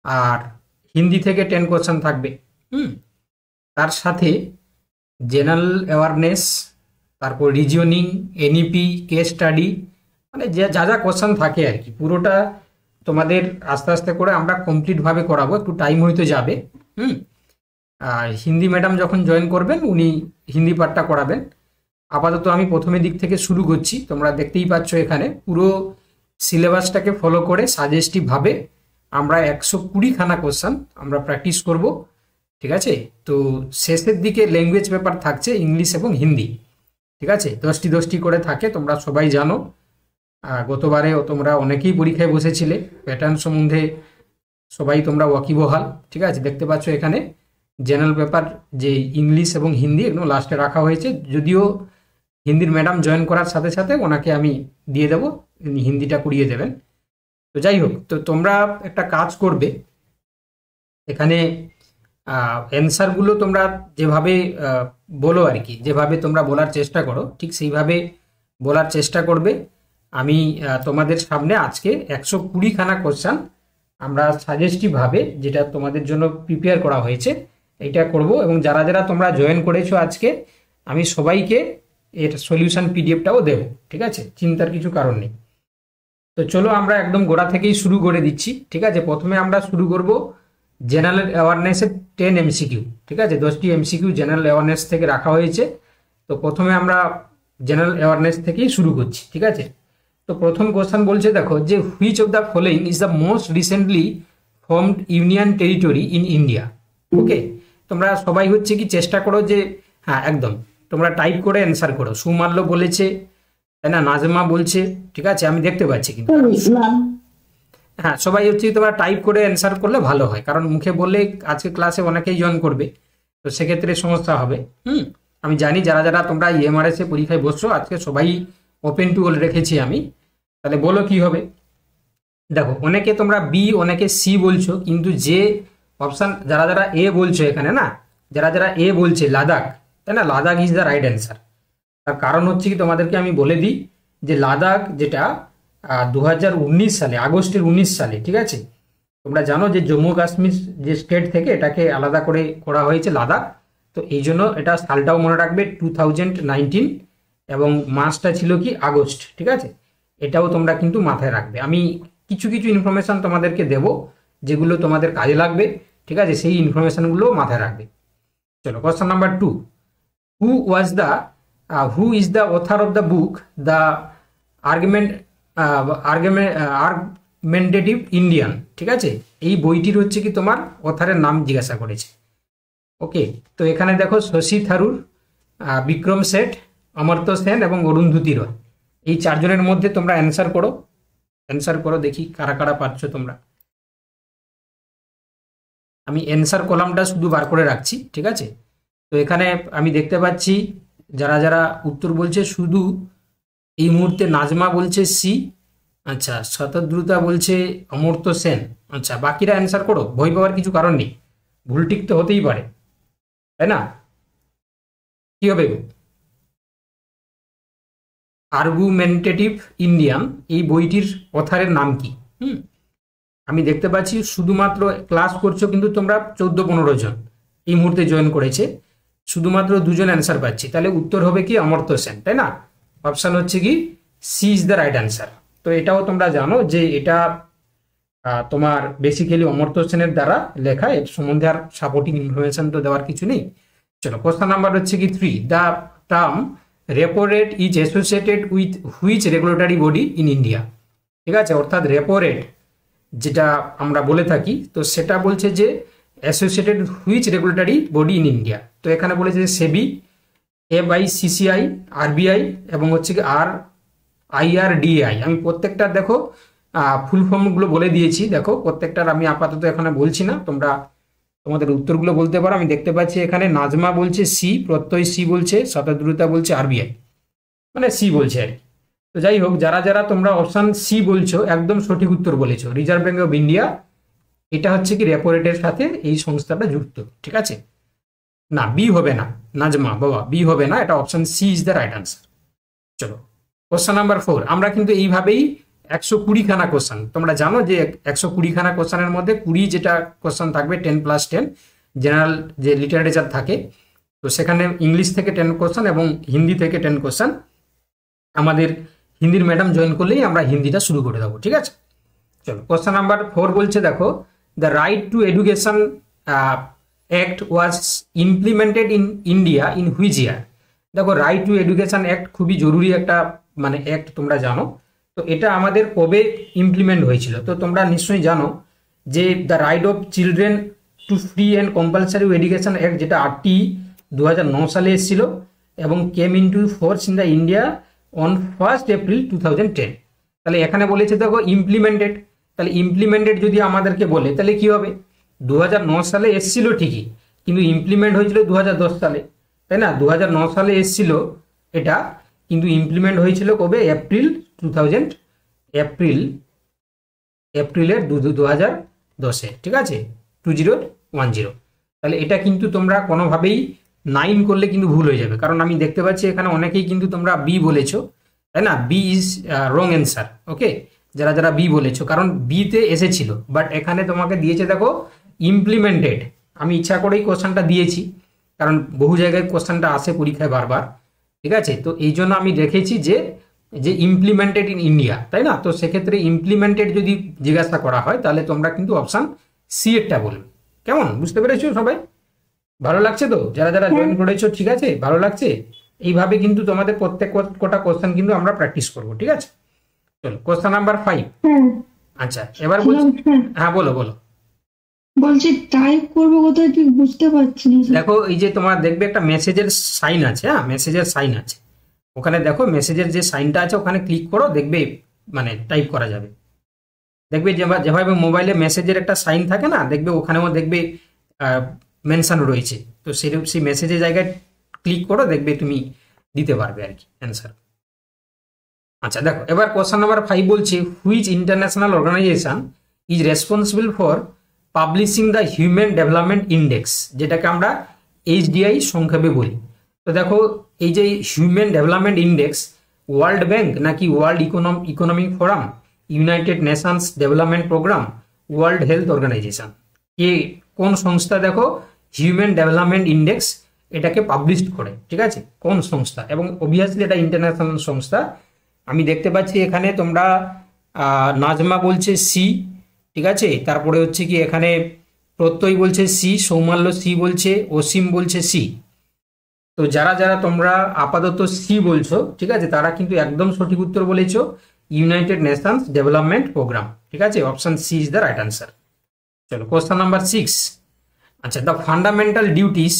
আর হিন্দি থেকে 10 কোশ্চেন থাকবে। তার সাথে জেনারেল অ্যাওয়ারনেস, তারপর রিজনিং, এনইপি, কেস স্টাডি, মানে যা যা কোশ্চেন থাকে আর কি, পুরোটা তোমাদের আস্তে আস্তে করে আমরা কমপ্লিটভাবে করাবো, একটু টাইম হয়তো যাবে। আর হিন্দি ম্যাডাম যখন জয়েন করবেন উনি হিন্দি পার্টটা করাবেন। আপাতত আমি প্রথমের দিক থেকে শুরু করছি, তোমরা দেখতেই পাচ্ছ এখানে পুরো সিলেবাসটাকে ফলো করে সাজেস্টিভভাবে আমরা 120খানা কোশ্চেন আমরা প্র্যাকটিস করব, ঠিক আছে। তো শেষের দিকে ল্যাঙ্গুয়েজ পেপার থাকছে ইংলিশ এবং হিন্দি, ঠিক আছে, 10টি করে থাকে, তোমরা সবাই জানো। গতবারেও তোমরা অনেকেই পরীক্ষায় বসেছিলে, প্যাটার্ন সম্বন্ধে সবাই তোমরা ওয়াকিবহাল, ঠিক আছে। দেখতে পাচ্ছ এখানে জেনারেল পেপার যে ইংলিশ এবং হিন্দি একদম লাস্টে রাখা হয়েছে, যদিও হিন্দির ম্যাডাম জয়েন করার সাথে সাথে ওনাকে আমি দিয়ে দেবো, হিন্দিটা করিয়ে দেবেন। তো যাই হোক, তো তোমরা একটা কাজ করবে, এখানে অ্যান্সারগুলো তোমরা যেভাবে বলো আর কি, যেভাবে তোমরা বলার চেষ্টা করো ঠিক সেইভাবে বলার চেষ্টা করবে। আমি তোমাদের সামনে আজকে 120খানা কোশ্চেন আমরা সাজেস্টিভভাবে, যেটা তোমাদের জন্য প্রিপেয়ার করা হয়েছে, এইটা করব। এবং যারা যারা তোমরা জয়েন করেছো আজকে, আমি সবাইকে এর সলিউশন পিডিএফটাও দেবো, ঠিক আছে, চিন্তার কিছু কারণ নেই। তো চলো আমরা একদম গোড়া থেকেই শুরু করে দিচ্ছি, ঠিক আছে। প্রথমে আমরা শুরু করব জেনারেল অ্যাওয়ারনেসের 10 এমসিকিউ, ঠিক আছে, 10টি এমসিকিউ জেনারেল অ্যাওয়ারনেস থেকে রাখা হয়েছে। তো প্রথমে আমরা জেনারেল অ্যাওয়ারনেস থেকেই শুরু করছি, ঠিক আছে। তো প্রথম কোশ্চেন বলছে, দেখো যে which of the following is the most recently formed union territory in India. Okay, তোমরা সবাই হচ্ছে কি চেষ্টা করো যে, হ্যাঁ একদম তোমরা টাইপ করে অ্যান্সার করো। সুমাল্য বলেছে, তাই না, নাজমা বলছে, ঠিক আছে, আমি দেখতে পাচ্ছি কিন্তু। হ্যাঁ, সবাই হচ্ছে তোমরা টাইপ করে অ্যান্সার করলে ভালো হয়, কারণ মুখে বললে আজকে ক্লাসে অনেকেই জয়েন করবে, তো সেক্ষেত্রে সমস্যা হবে। আমি জানি যারা যারা তোমরা ইএমআরএস এ পরীক্ষায় বসছো আজকে সবাই ওপেন টু অল রেখেছি আমি, তাহলে বলো কি হবে। দেখো অনেকে তোমরা বি, অনেকে সি বলছো, কিন্তু যে অপশান যারা যারা এ বলছো এখানে না, যারা যারা এ বলছে লাদাখ, তাই না, Ladakh is the right answer. তার কারণ হচ্ছে কি তোমাদেরকে আমি বলে দিই যে লাদাখ যেটা 2019 সালে, আগস্টের 19 সালে, ঠিক আছে, তোমরা জানো যে জম্মু কাশ্মীর যে স্টেট থেকে এটাকে আলাদা করে করা হয়েছে লাদাখ। তো এই জন্য এটা সালটাও মনে রাখবে 2019, এবং মাসটা ছিল কি আগস্ট, ঠিক আছে, এটাও তোমরা কিন্তু মাথায় রাখবে। আমি কিছু কিছু ইনফরমেশন তোমাদেরকে দেব যেগুলো তোমাদের কাজে লাগবে, ঠিক আছে, সেই ইনফরমেশনগুলো মাথায় রাখবে। চলো question number 2, who is the author of the book the argumentative Indian, ঠিক আছে, এই বইটির হচ্ছে কি তোমার অথরের নাম জিজ্ঞাসা করেছে। ওকে, তো এখানে দেখো শশী থারুর, বিক্রম শেঠ, অমর্ত্য সেন এবং অরুন্ধতী রয়, এই চারজনের মধ্যে তোমরা অ্যান্সার করো, দেখি কারা কারা পারছো তোমরা। আমি অ্যান্সার কলামটা শুধু বার করে রাখছি, ঠিক আছে। তো এখানে আমি দেখতে পাচ্ছি যারা যারা উত্তর বলছে, শুধু এই মুহূর্তে নাজমা বলছে সি, আচ্ছা, শতদ্রুতা বলছে অমর্ত্য সেন, আচ্ছা, বাকিরা অ্যান্সার করো, ভয় পাওয়ার কিছু কারণ নেই, ভুল ঠিক তো হতেই পারে, তাই না। কি হবে আর্গুমেন্টেটিভ ইন্ডিয়ান, এই বইটির অথারের নাম কি? আমি দেখতে পাচ্ছি শুধুমাত্র ক্লাস করছো কিন্তু তোমরা 14-15 জন এই মুহূর্তে জয়েন করেছে, শুধুমাত্র 2 জন অ্যান্সার পাচ্ছি, তাহলে উত্তর হবে কি অমর্ত্য সেন, তাই না। অপশান হচ্ছে কি C is the right answer. তো এটাও তোমরা জানো যে এটা তোমার বেসিক্যালি অমর্ত্য সেনের দ্বারা লেখা, এর সম্বন্ধে আর সাপোর্টিং ইনফরমেশন তো দেওয়ার কিছু নেই। চলো কোশ্চেন নাম্বার হচ্ছে কি 3, the term repo rate is associated with which regulatory body in India, ঠিক আছে, অর্থাৎ রেপো রেট যেটা আমরা বলে থাকি, তো সেটা বলছে যে associated which regulatory body in India. তো এখানে বলেছে যে সেবি, এফআইসিসিআই, আরবিআই এবং হচ্ছে কি IRDAI। আমি প্রত্যেকটা দেখো ফুল ফর্মগুলো বলে দিয়েছি, দেখো প্রত্যেকটার আমি আপাতত এখানে বলছি না, তোমরা তোমাদের উত্তরগুলো বলতে পারো। আমি দেখতে পাচ্ছি এখানে নাজমা বলছে সি, প্রত্যয় সি বলছে, শতদ্রুতা বলছে আরবিআই, মানে সি বলছে আর কি। তো যাই হোক, যারা যারা তোমরা অপশান সি বলছো একদম সঠিক উত্তর বলেছো, রিজার্ভ ব্যাঙ্ক অফ ইন্ডিয়া, এটা হচ্ছে কি রেপো রেটের সাথে এই সংস্থাটা যুক্ত, ঠিক আছে। না, বি হবে না নাজমা বাবা, বি হবে না, এটা option C is the right answer. চলো কোশ্চেন নাম্বার 4, আমরা কিন্তু এইভাবেই 120খানা কোশ্চেন। তোমরা জানো যে 120খানা কোশ্চেনের মধ্যে 20 যেটা কোশ্চেন থাকবে 10+10 জেনারেল যে লিটারেচার থাকে, তো সেখানে ইংলিশ থেকে 10 কোশ্চেন এবং হিন্দি থেকে 10 কোশ্চেন। আমাদের হিন্দির ম্যাডাম জয়েন করলেই আমরা হিন্দিটা শুরু করে দেবো, ঠিক আছে। চলো কোশ্চেন নাম্বার 4 বলছে, দেখো the right two education act was implemented in India in which year. দেখো রাইট টু এডুকেশন অ্যাক্ট খুবই জরুরি একটা মানে অ্যাক্ট, তোমরা জানো। তো এটা আমাদের কবে ইমপ্লিমেন্ট হয়েছিল? তো তোমরা নিশ্চয়ই জানো যে the right of children to free and compulsory education act, যেটা RT 2009 সালে এসেছিল এবং came into force in the India on 1 April 2010। তাহলে এখানে বলেছে দেখো ইমপ্লিমেন্টেড, তাহলে ইমপ্লিমেন্টেড যদি আমাদেরকে বলে তাহলে কি হবে? 2009 সালে এসেছিল ঠিকই, কিন্তু ইমপ্লিমেন্ট হয়েছিল 2010 সালে, তাই না? 2009 সালে এসেছিল এটা, কিন্তু ইমপ্লিমেন্ট হয়েছিল কবে? এপ্রিলের 2010-এ, ঠিক আছে, 2010। তাহলে এটা কিন্তু তোমরা কোনোভাবেই 9 করলে কিন্তু ভুল হয়ে যাবে, কারণ আমি দেখতে পাচ্ছি এখানে অনেকেই কিন্তু তোমরা বি বলেছো, তাই না? বি ইজ রং অ্যান্সার, ওকে, যারা যারা বি বলেছো, কারণ বিতে এসেছিল, বাট এখানে তোমাকে দিয়েছে দেখো ইমপ্লিমেন্টেড। আমি ইচ্ছা করেই কোশ্চেনটা দিয়েছি, কারণ বহু জায়গায় কোশ্চেনটা আসে পরীক্ষায় বারবার, ঠিক আছে। তো এই জন্য আমি রেখেছি যে ইমপ্লিমেন্টেড ইন ইন্ডিয়া, তাই না? তো সেক্ষেত্রে ইমপ্লিমেন্টেড যদি জিজ্ঞাসা করা হয় তাহলে তোমরা কিন্তু অপশান সি এরটা বলবে। কেমন, বুঝতে পেরেছো সবাই? ভালো লাগছে তো? যারা যারা জয়েন করেছো, ঠিক আছে, ভালো লাগছে? এইভাবে কিন্তু তোমাদের প্রত্যেক কটা কোশ্চেন কিন্তু আমরা প্র্যাকটিস করবো, ঠিক আছে। চলো কোশ্চেন নাম্বার 5। আচ্ছা এবার বলছি, হ্যাঁ বলো বলো। বলছি টাইপ করবো কোথায় ঠিক বুঝতে পারছি না। দেখো এই যে তোমার দেখবে একটা মেসেজের সাইন আছে, হ্যাঁ মেসেজের সাইন আছে ওখানে, দেখো মেসেজের যে সাইনটা আছে ওখানে ক্লিক করো, দেখবে মানে টাইপ করা যাবে। দেখবে যেভাবে মোবাইলে মেসেজের একটা সাইন থাকে না, দেখবে ওখানেও দেখবে মেনশন রয়েছে, তো সেই মেসেজের জায়গায় ক্লিক করো, দেখবে তুমি দিতে পারবে আর কি অ্যান্সার। আচ্ছা দেখো এবার কোশ্চেন নাম্বার 5 বলছে, which international organisation is responsible for publishing the human development index, যেটাকে আমরা HDI সংক্ষেপে বলি। তো দেখো এই যে human development index, world bank নাকি world economic forum, united nations development programme, world health organisation, কোন সংস্থা দেখো হিউম্যান ডেভেলপমেন্ট ইন্ডেক্স এটাকে পাবলিশ করে, ঠিক আছে, কোন সংস্থা? এবং অবভিয়াসলি এটা ইন্টারন্যাশনাল সংস্থা। আমি দেখতে পাচ্ছি এখানে তোমরা নাজমা বলছে সি, ঠিক আছে, তারপরে হচ্ছে কি এখানে প্রত্যয় বলছে সি, সৌমাল্য সি বলছে, অসীম বলছে সি। তো যারা যারা তোমরা আপাতত সি বলছো, ঠিক আছে, তারা কিন্তু একদম সঠিক উত্তর বলেছো, ইউনাইটেড নেশনস ডেভেলপমেন্ট প্রোগ্রাম, ঠিক আছে, option C is the right answer. চলো কোশ্চেন নাম্বার 6। আচ্ছা the fundamental duties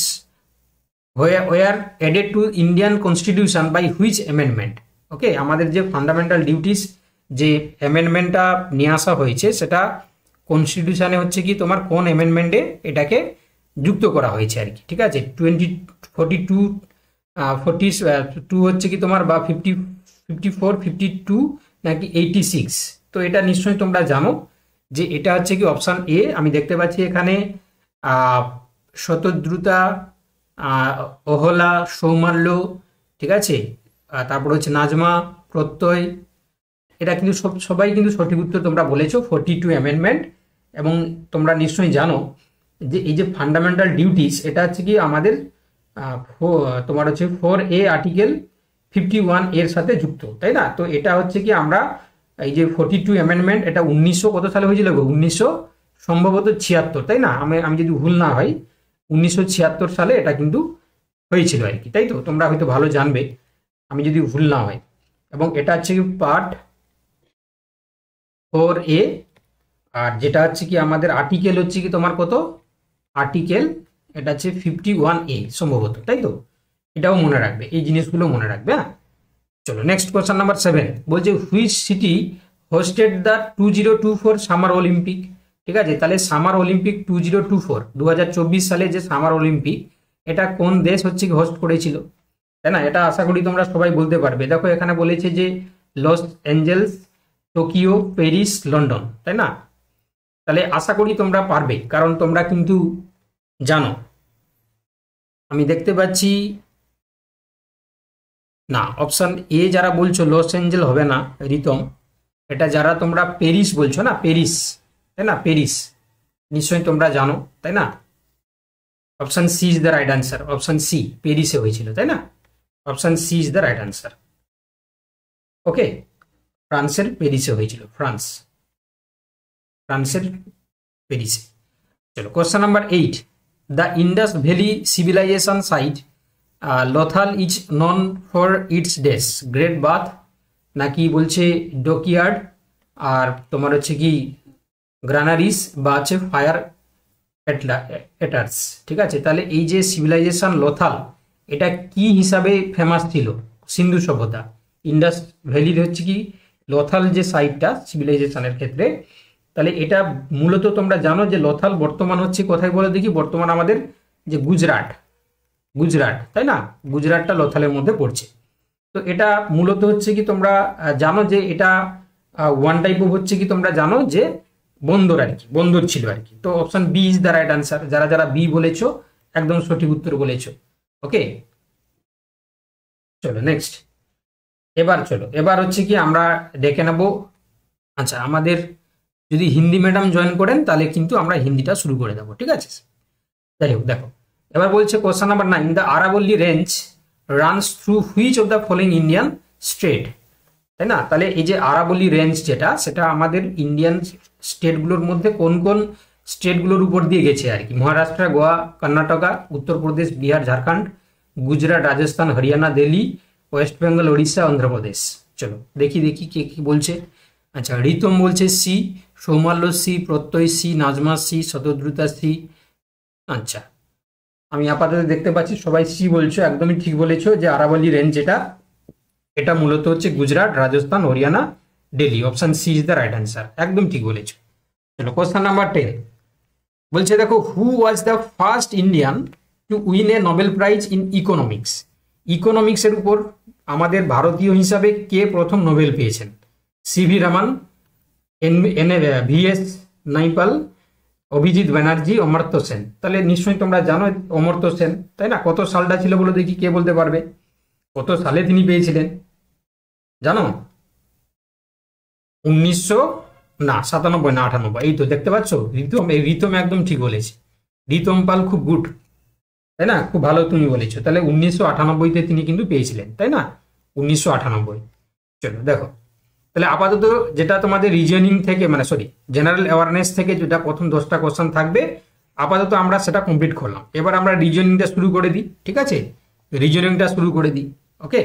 were added to Indian constitution by which amendment. Okay, আমাদের যে ফান্ডামেন্টাল ডিউটিস যে অ্যামেন্ডমেন্টটা নিয়ে আসা হয়েছে সেটা কনস্টিটিউশনে হচ্ছে কি তোমার কোন অ্যামেন্ডমেন্টে এটাকে যুক্ত করা হয়েছে আর কি, ঠিক আছে। 42 হচ্ছে কি তোমার, বা 54, 52 নাকি 86। তো এটা নিশ্চয়ই তোমরা জানো যে এটা হচ্ছে কি অপশান এ। আমি দেখতে পাচ্ছি এখানে শতদ্রুতা, অহলা, সৌমাল্য, ঠিক আছে, তারপর হচ্ছে নাজমা, প্রত্যয়, এটা কিন্তু সবাই কিন্তু সঠিক উত্তর তোমরা বলেছো 42 অ্যামেন্ডমেন্ট। এবং তোমরা নিশ্চয়ই জানো যে এই যে ফান্ডামেন্টাল ডিউটিস এটা হচ্ছে কি আমাদের তোমার হচ্ছে 4A আর্টিকেল 51 এর সাথে যুক্ত, তাই না? তো এটা হচ্ছে কি আমরা এই যে 42 অ্যামেন্ডমেন্ট এটা 1900 কত সালে হয়েছিল? 1900 সম্ভবত 76, তাই না? আমি যদি ভুল না হয় 1976 সালে এটা কিন্তু হয়েছিল আর কি, তাই তো? তোমরা হয়তো ভালো জানবে আমি যদি ভুল না হয়। এবং এটা হচ্ছে কি পার্ট 4A, আর যেটা হচ্ছে কি আমাদের আর্টিকেল হচ্ছে কি তোমার কত আর্টিকেল, এটা হচ্ছে 51A সম্ভবত, তাই তো? এটাও মনে রাখবে, এই জিনিসগুলো মনে রাখবে। হ্যাঁ চলো নেক্সট কোয়েশ্চন নাম্বার 7 বলছে, which city hosted the 2024 summer Olympic. ঠিক আছে, তাহলে সামার অলিম্পিক 2024 সালে যে সামার অলিম্পিক এটা কোন দেশ হচ্ছে কি হোস্ট করেছিল, তাই না? এটা আশা করি তোমরা সবাই বলতে পারবে। দেখো এখানে বলেছে যে Los Angeles, Tokyo, Paris, London, তাই না? তাহলে আশা করি তোমরা পারবে, কারণ তোমরা কিন্তু জানো। আমি দেখতে পাচ্ছি না, অপশন এ যারা বলছো লস অ্যাঞ্জেল হবে না রিতম, এটা যারা তোমরা প্যারিস বলছো না, প্যারিস, তাই না, প্যারিস নিশ্চয়ই তোমরা জানো, তাই না? Option C is the right answer, option C, প্যারিসে হয়েছিল, তাই না? Option C is the right answer. Okay, ফ্রান্সের প্যারিসে হয়েছিল, ফ্রান্সের প্যারিসে। চলো question number 8, the Indus valley civilisation site Lothal is known for its dash, great bath নাকি বলছে ডকইয়ার্ড, আর তোমার হচ্ছে কি গ্রানারিস, বা হচ্ছে ফায়ার এটার্স। ঠিক আছে, তাহলে এই যে সিভিলাইজেশন লথাল, এটা কি হিসাবে ফেমাস ছিল? সিন্ধু সভ্যতা। ইন্ডাস ভ্যালির হচ্ছে কি লথাল যে সাইটটা সিভিলাইজেশনের ক্ষেত্রে, তাহলে এটা মূলত তোমরা জানো যে লথাল বর্তমান হচ্ছে কোথায় বলে দেখি, বর্তমান আমাদের যে গুজরাট, তাই না? গুজরাটটা লথালের মধ্যে পড়ছে। তো এটা মূলত হচ্ছে কি তোমরা জানো যে এটা ওয়ান টাইপ অফ হচ্ছে কি তোমরা জানো যে বন্দর আর কি, বন্দর ছিল আর কি। তো option B is the right answer. যারা যারা বি বলেছো একদম সঠিক উত্তর বলেছো। ওকে, চলো নেক্সট। এবার হচ্ছে কি আমরা দেখে নেব, আচ্ছা আমাদের যদি হিন্দি ম্যাডাম জয়েন করেন তাহলে কিন্তু আমরা হিন্দিটা শুরু করে দেবো, ঠিক আছে? যাই হোক, দেখো এবার বলছে কোশ্চেন নাম্বার 9, দ্য আরাবল্লী range runs through which of the following Indian state, তাই না? তাহলে এই যে আরাবল্লী রেঞ্জ যেটা, সেটা আমাদের ইন্ডিয়ান স্টেটগুলোর মধ্যে কোন কোন স্টেটগুলোর উপর দিয়ে গেছে আর কি? মহারাষ্ট্র, গোয়া, কর্ণাটকা, উত্তরপ্রদেশ, বিহার, ঝাড়খণ্ড, গুজরাট, রাজস্থান, হরিয়ানা, দিল্লি, ওয়েস্ট বেঙ্গল, উড়িষ্যা, অন্ধ্রপ্রদেশ। চলো দেখি কে কি বলছে। আচ্ছা, রিতম বলছে সি, সৌমাল্য সি, প্রত্যয় সি, নাজমা সি, শতদ্রুতা সি। আচ্ছা, আমি আপাতত দেখতে পাচ্ছি সবাই সি বলছো, একদমই ঠিক বলেছো যে আরাবল্লী রেঞ্জ যেটা, এটা মূলত হচ্ছে Gujarat, Rajasthan, Haryana, Delhi. Option C is the right answer, একদম ঠিক বলেছো। চলো কোশ্চেন নাম্বার 10 বলছে দেখো, who was the first Indian to win a Nobel prize in economics. ইকোনমিক্সের উপর আমাদের ভারতীয় হিসাবে কে প্রথম নোবেল পেয়েছেন? CV Raman, VS Naipaul, Abhijit Banerjee, Amartya Sen. তাহলে নিশ্চয়ই তোমরা জানো অমর্ত্য সেন, তাই না? কত সালটা ছিল বলো দেখি, কে বলতে পারবে কত সালে তিনি পেয়েছিলেন? জানো? 1997 না 98, এই তো দেখতে পাচ্ছ। রিতম একদম ঠিক বলেছে, রিতম পাল খুব গুড, তাই না? খুব ভালো তুমি বলেছো। তাহলে 1998-তে তিনি কিন্তু পেয়েছিলেন, তাই না? 1998। চলো দেখো, তাহলে আপাতত যেটা তোমাদের রিজনিং থেকে, মানে সরি জেনারেল অ্যাওয়ারনেস থেকে যেটা প্রথম 10টা কোশ্চেন থাকবে, আপাতত আমরা সেটা কমপ্লিট করলাম। এবার আমরা রিজনিংটা শুরু করে দিই, ঠিক আছে? রিজনিংটা শুরু করে দিই। ওকে,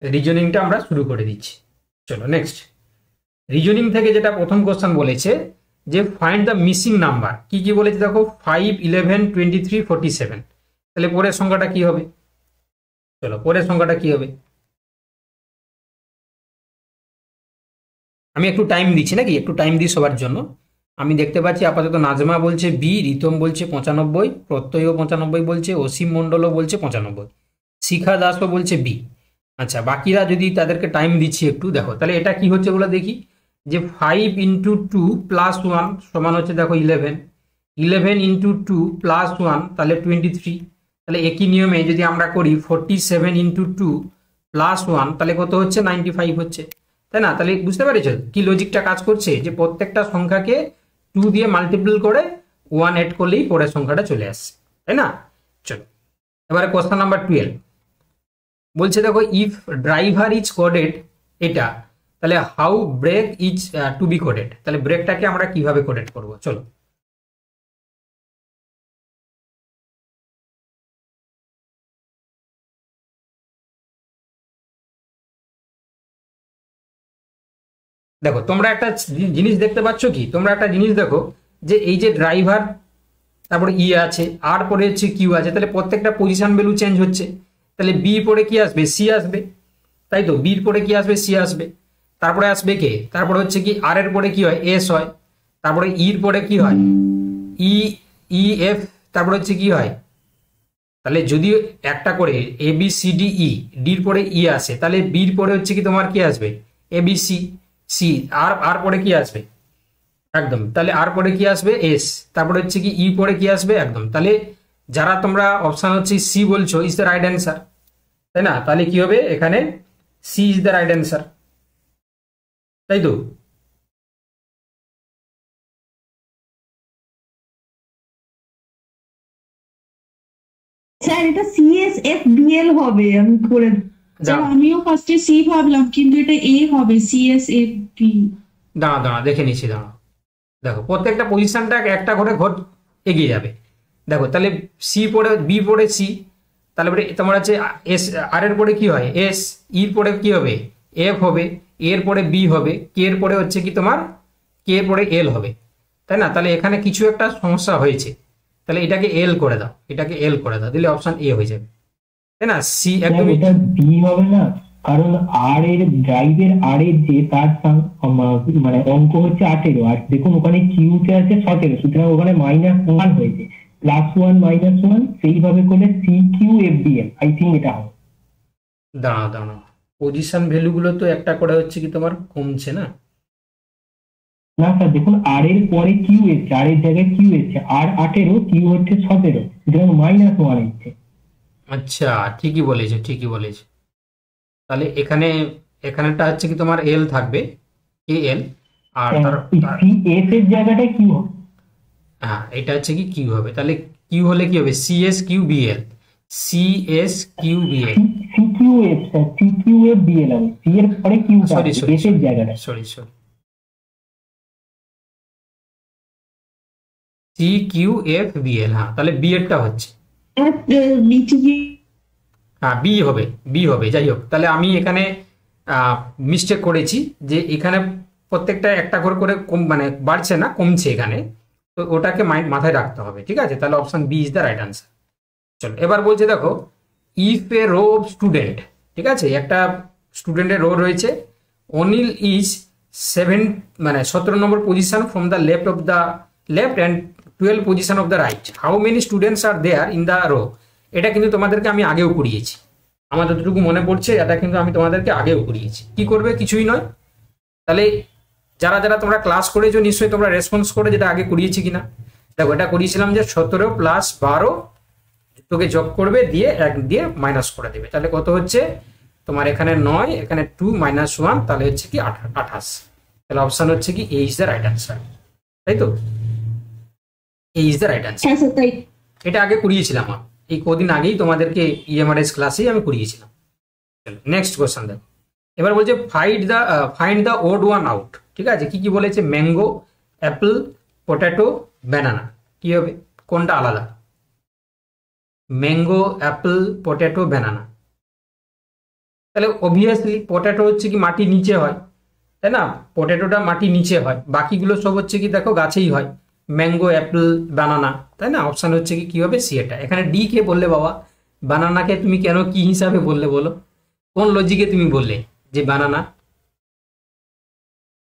রিজনিংটা আমরা শুরু করে দিচ্ছি। চলো নেক্সট। রিজনিং থেকে যেটা প্রথম কোশ্চেন বলেছে যে ফাইন্ড দ্য মিসিং নাম্বার। কি কি বলেছে দেখো, 5, 11, 23, 47। তাহলে পরের সংখ্যাটা কি হবে? চলো পরের সংখ্যাটা কি হবে? আমি একটু টাইম দিচ্ছি নাকি, একটু টাইম দিই সবার জন্য। আমি দেখতে পাচ্ছি আপাতত নাজমা বলছে বি, রিতম বলছে 95, প্রত্যয়ও 95 বলছে, অসীম মণ্ডলও বলছে 95, শিখা দাসও বলছে বি। আচ্ছা, বাকিরা যদি তাদেরকে টাইম দিচ্ছি একটু, দেখো তাহলে এটা কি হচ্ছে বলে দেখি, যে 5 × 2 + 1 সমান হচ্ছে দেখো 11, 11 × 2 + 1 তাহলে 23। তাহলে একই নিয়মে যদি আমরা করি 47 × 2 + 1 তাহলে কত হচ্ছে? 95 হচ্ছে, তাই না? তাহলে বুঝতে পেরেছো কি লজিকটা কাজ করছে, যে প্রত্যেকটা সংখ্যাকে 2 দিয়ে মাল্টিপল করে 1 এড করলেই পরের সংখ্যাটা চলে আসছে, তাই না? চলো এবারে কোশ্চেন নাম্বার 12 বলছে দেখো, ইফ ড্রাইভার ইজ কোডেড এটা, তাহলে how break is to be coded. তাহলে ব্রেকটাকে আমরা কিভাবে কোডেড করব? চলো দেখো, তোমরা একটা জিনিস দেখতে পাচ্ছ কি, তোমরা একটা জিনিস দেখো যে এই যে ড্রাইভার, তারপরে ই আছে, আর পরে হচ্ছে কিউ আছে, তাহলে প্রত্যেকটা পজিশন ভ্যালু চেঞ্জ হচ্ছে। তাহলে বি পরে কি আসবে? সি আসবে, তাই তো? বির পরে কি আসবে? সি আসবে। তারপরে আসবে কে? তারপরে হচ্ছে কি আর এর পরে কি হয়? এস হয়। তারপরে ইর পরে কি হয়? ই, ই এফ। তারপরে হচ্ছে কি হয়? তাহলে যদি একটা করে A B C D E, ডির পরে ই আসে, তাহলে বির পরে হচ্ছে কি তোমার কি আসবে? এ বি সি, সি আর আর পরে কি আসবে? একদম। তাহলে আর পরে কি আসবে? এস। তারপরে হচ্ছে কি ই পরে কি আসবে? একদম। তাহলে যারা তোমরা অপশন হচ্ছে সি বলছো ইজ দ্য রাইট অ্যান্সার, তাই না? তাহলে কি হবে এখানে? C is the right answer. তাই তো? স্যার এটা CSFBL হবে, আমি করে স্যার দাঁড়া আমিও ফার্স্টে সি ভাবলাম, কিন্তু এটা এ হবে, CSFB। দাঁড়া দাঁড়া দেখে নিচ্ছি, দাঁড়া। দেখো প্রত্যেকটা পজিশনটা একটা করে ঘর এগিয়ে যাবে। দেখো তাহলে সি পড়ে বি পড়ে সি, তাহলে তোমার আছে এস, আর এর পরে কি হয় এস, ইর পরে কি হবে এফ হবে, এর পরে বি হবে, কে এর পরে হচ্ছে কি তোমার কে এর পরে এল হবে, তাই না? তাহলে এখানে কিছু একটা সমস্যা হয়েছে, তাহলে এটাকে এল করে দাও, এটাকে এল করে দাও, দিলে অপশন এ হয়ে যাবে, তাই না? সি স্যার একদমই এটা বি হবে না, কারণ আর এর ড্রাইভের আর এর যে তার মানে অঙ্ক হচ্ছে 18, আর দেখুন ওখানে কিউতে আছে 17, সুতরাং ওখানে -1 হয়েছে, +1 -1, সেইভাবে করলে CQFDL আই থিঙ্ক এটা হবে। দাঁড়া দাঁড়া, পজিশন ভ্যালুগুলো তো একটা করে হচ্ছে কি তোমার কমছে না? না স্যার দেখুন আর এর পরে কিউ এসছে, আর এর জায়গায় কিউ এসছে, আর 18, কিউ হচ্ছে 17, সুতরাং -1 এসছে। আচ্ছা, ঠিকই বলেছো, ঠিকই বলেছো। তাহলে এখানে এখানেটা হচ্ছে কি তোমার এল থাকবে, এ এল, আর এস এর জায়গাটায় কিউ হবে। হ্যাঁ এটা হচ্ছে কি কিউ হবে, তাহলে কিউ হলে কি হবে CS Q BL, CS Q BL, CQF sir, CQFDL হবে, সি এর পরে কিউ সরি থাকবে সরি এস এর জায়গাটা। Sorry sorry, C Q F BL, হ্যাঁ তাহলে বি এরটা হচ্ছে, আর নিচে গিয়ে হ্যাঁ বি হবে, বি হবে, যাই হোক তাহলে আমি এখানে মিস্টেক করেছি, যে এখানে প্রত্যেকটা একটা করে করে কম মানে বাড়ছে না কমছে এখানে, তো ওটাকে মাথায় রাখতে হবে, ঠিক আছে? তাহলে option B is the right answer. চলো এবার বলছে দেখো, if a row of student, ঠিক আছে, একটা স্টুডেন্টের রো রয়েছে, অনিল ইজ 7 মানে 17 number position from the left and 12 position of the right, how many students are there in the row? এটা কিন্তু তোমাদেরকে আমি আগেও করিয়েছি, আমার যতটুকু মনে পড়ছে এটা কিন্তু আমি তোমাদেরকে আগেও করিয়েছি। কি করবে? কিছুই নয়, তাহলে যারা যারা তোমরা ক্লাস করেছো নিশ্চয়ই তোমরা রেসপন্স করে যেটা আগে করিয়েছি কিনা। দেখো এটা করিয়েছিলাম যে 17 + 12 তোকে যোগ করবে, দিয়ে 1 দিয়ে মাইনাস করে দেবে, তাহলে কত হচ্ছে তোমার এখানে 9, এখানে 2 - 1, তাহলে হচ্ছে কি 28। তাহলে অপশন হচ্ছে কি এ ইজ দ্য রাইট আনসার, তাই তো? এ ইজ দ্য রাইট আনসার। হ্যাঁ স্যার তাই। এটা আগে করিয়েছিলাম আমি, এই কদিন আগেই তোমাদেরকে ইএমআরএস ক্লাসেই আমি করিয়েছিলাম। চলো নেক্সট কোশ্চেন দেখো, এবার বলছে find the odd one out, ঠিক আছে? কি কি বলেছে? ম্যাঙ্গো, অ্যাপল, পটেটো, ব্যানানা, কি হবে? কোনটা আলাদা? ম্যাঙ্গো, অ্যাপল, পটেটো, ব্যানানা, তাহলে অবভিয়াসলি পটেটো হচ্ছে কি মাটির নিচে হয়, তাই না? পটেটোটা মাটির নিচে হয়, বাকিগুলো সব হচ্ছে কি দেখো গাছেই হয়, ম্যাঙ্গো, অ্যাপল, বানানা, তাই না? অপশন হচ্ছে কি কি হবে? সি এটা। এখানে ডি কে বললে বাবা, বানানাকে তুমি কেন কি হিসাবে বললে বলো? কোন লজিকে তুমি বললে যে বানানা?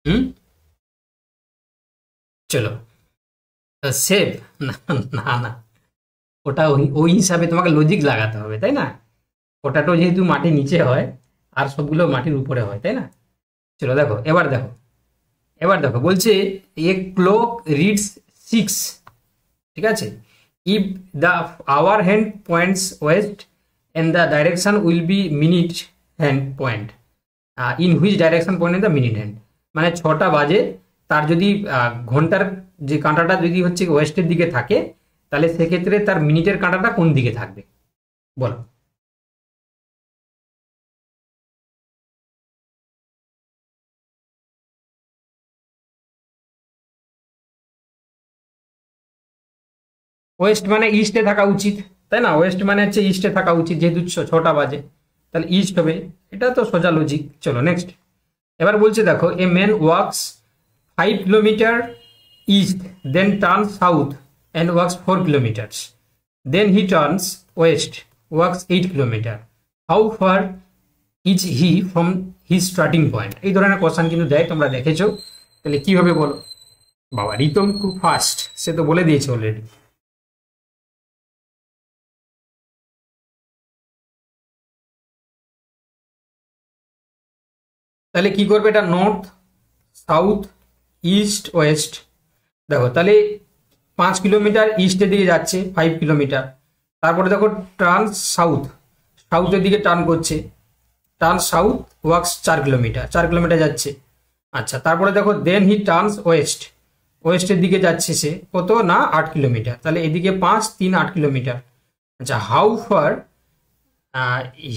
হুম, চলো সেভ, না না না, ওটা ওই ওই হিসাবে তোমাকে লজিক লাগাতে হবে, তাই না? পটাটো যেহেতু মাটির নিচে হয় আর সবগুলো মাটির উপরে হয়, তাই না? চলো দেখো এবার দেখো, এবার দেখো বলছে এ ক্লক রিডস 6, ঠিক আছে, if the hour hand points west and the direction will be minute hand point, in which direction point in the minute hand, মানে 6টা বাজে, তার যদি ঘন্টার যে কাঁটাটা যদি হচ্ছে ওয়েস্টের দিকে থাকে, তাহলে সেক্ষেত্রে তার মিনিটের কাঁটাটা কোন দিকে থাকবে বলো? ওয়েস্ট মানে ইস্টে থাকা উচিত, তাই না? ওয়েস্ট মানে হচ্ছে ইস্টে থাকা উচিত, যেহেতু 6টা বাজে, তাহলে ইস্ট হবে, এটা তো সোজা লজিক। চলো নেক্সট, এবার বলছে দেখো, a man walks 5 kilometre east, then turns south and walks 4 kilometres, then he turns west, walks 8 kilometre, how far is he from he starting point? এই ধরনের কোশ্চেন কিন্তু দেয়, তোমরা দেখেছো, তাহলে কি হবে বলো? বাবা রিতম খুব ফাস্ট, সে তো বলে দিয়েছে অলরেডি। তাহলে কি করবে? এটা নর্থ, সাউথ, ইস্ট, ওয়েস্ট। দেখো তাহলে 5 কিলোমিটার ইস্টের দিকে যাচ্ছে, 5 কিলোমিটার, তারপরে দেখো টার্ন সাউথ, সাউথের দিকে টার্ন করছে, turn south, wax 4 kilometre, 4 kilometre যাচ্ছে, আচ্ছা, তারপরে দেখো দেন হি টার্নস ওয়েস্ট, ওয়েস্টের দিকে যাচ্ছে সে, কত না 8 কিলোমিটার, তাহলে এদিকে 5 3 8 কিলোমিটার। আচ্ছা, how far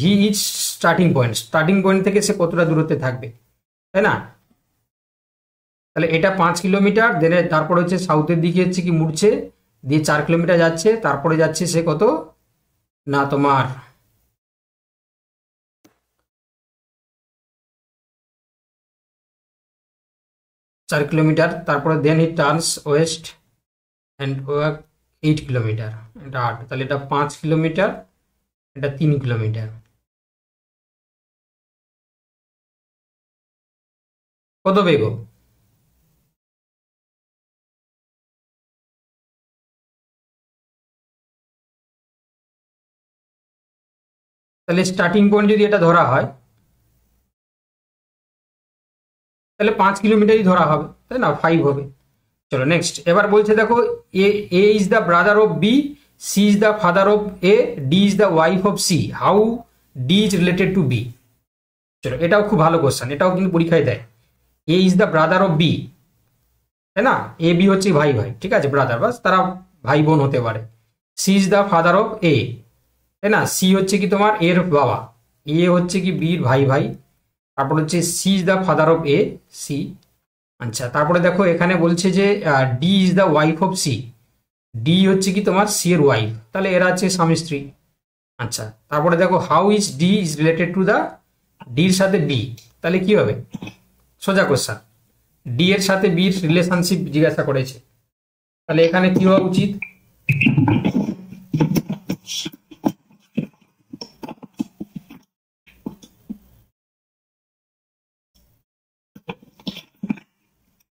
he is starting point, starting point থেকে সে কতটা দূরত্বে থাকবে, তাই না? তাহলে এটা 5 কিলোমিটার, দেন তারপরে হচ্ছে সাউথের দিকে হচ্ছে কি মুড়ছে, দিয়ে 4 কিলোমিটার যাচ্ছে, তারপরে যাচ্ছে সে কত না তোমার 4 কিলোমিটার, তারপরে দেন he turns West and 8 kilometre, এটা 8, তাহলে এটা 5 কিলোমিটার, এটা 3 কিলোমিটার, কত বেগ? তাহলে স্টার্টিং পয়েন্ট যদি এটা ধরা হয় তাহলে 5 কিলোমিটারই ধরা হবে, তাই না? 5 হবে। চলো নেক্সট, এবার বলছে দেখো A is the brother of B, C is the father of A, D is the wife of C, how D is related to B. চলো, এটাও খুব ভালো কোশ্চেন, এটাও কিন্তু পরীক্ষায় দেয়। A is the brother of B, তাই না? এ বি হচ্ছে ভাই ভাই, ঠিক আছে, ব্রাদার, বাস তারা ভাই বোন হতে পারে। C is the father of A, তাই না? সি হচ্ছে কি তোমার এর বাবা, এ হচ্ছে কি বির ভাই ভাই, তারপর হচ্ছে C is the father of A, C. আচ্ছা, তারপরে দেখো এখানে বলছে যে D is the wife of C, D হচ্ছে কি তোমার সি এর ওয়াইফ, তাহলে এরা হচ্ছে স্বামী স্ত্রী। আচ্ছা, তারপরে দেখো how is D is related to the, ডির সাথে বি, তাহলে কি হবে? সোজা কোশ্চেন, ডি এর সাথে বির রিলেশনশিপ জিজ্ঞাসা করেছে, তাহলে এখানে কি হওয়া উচিত?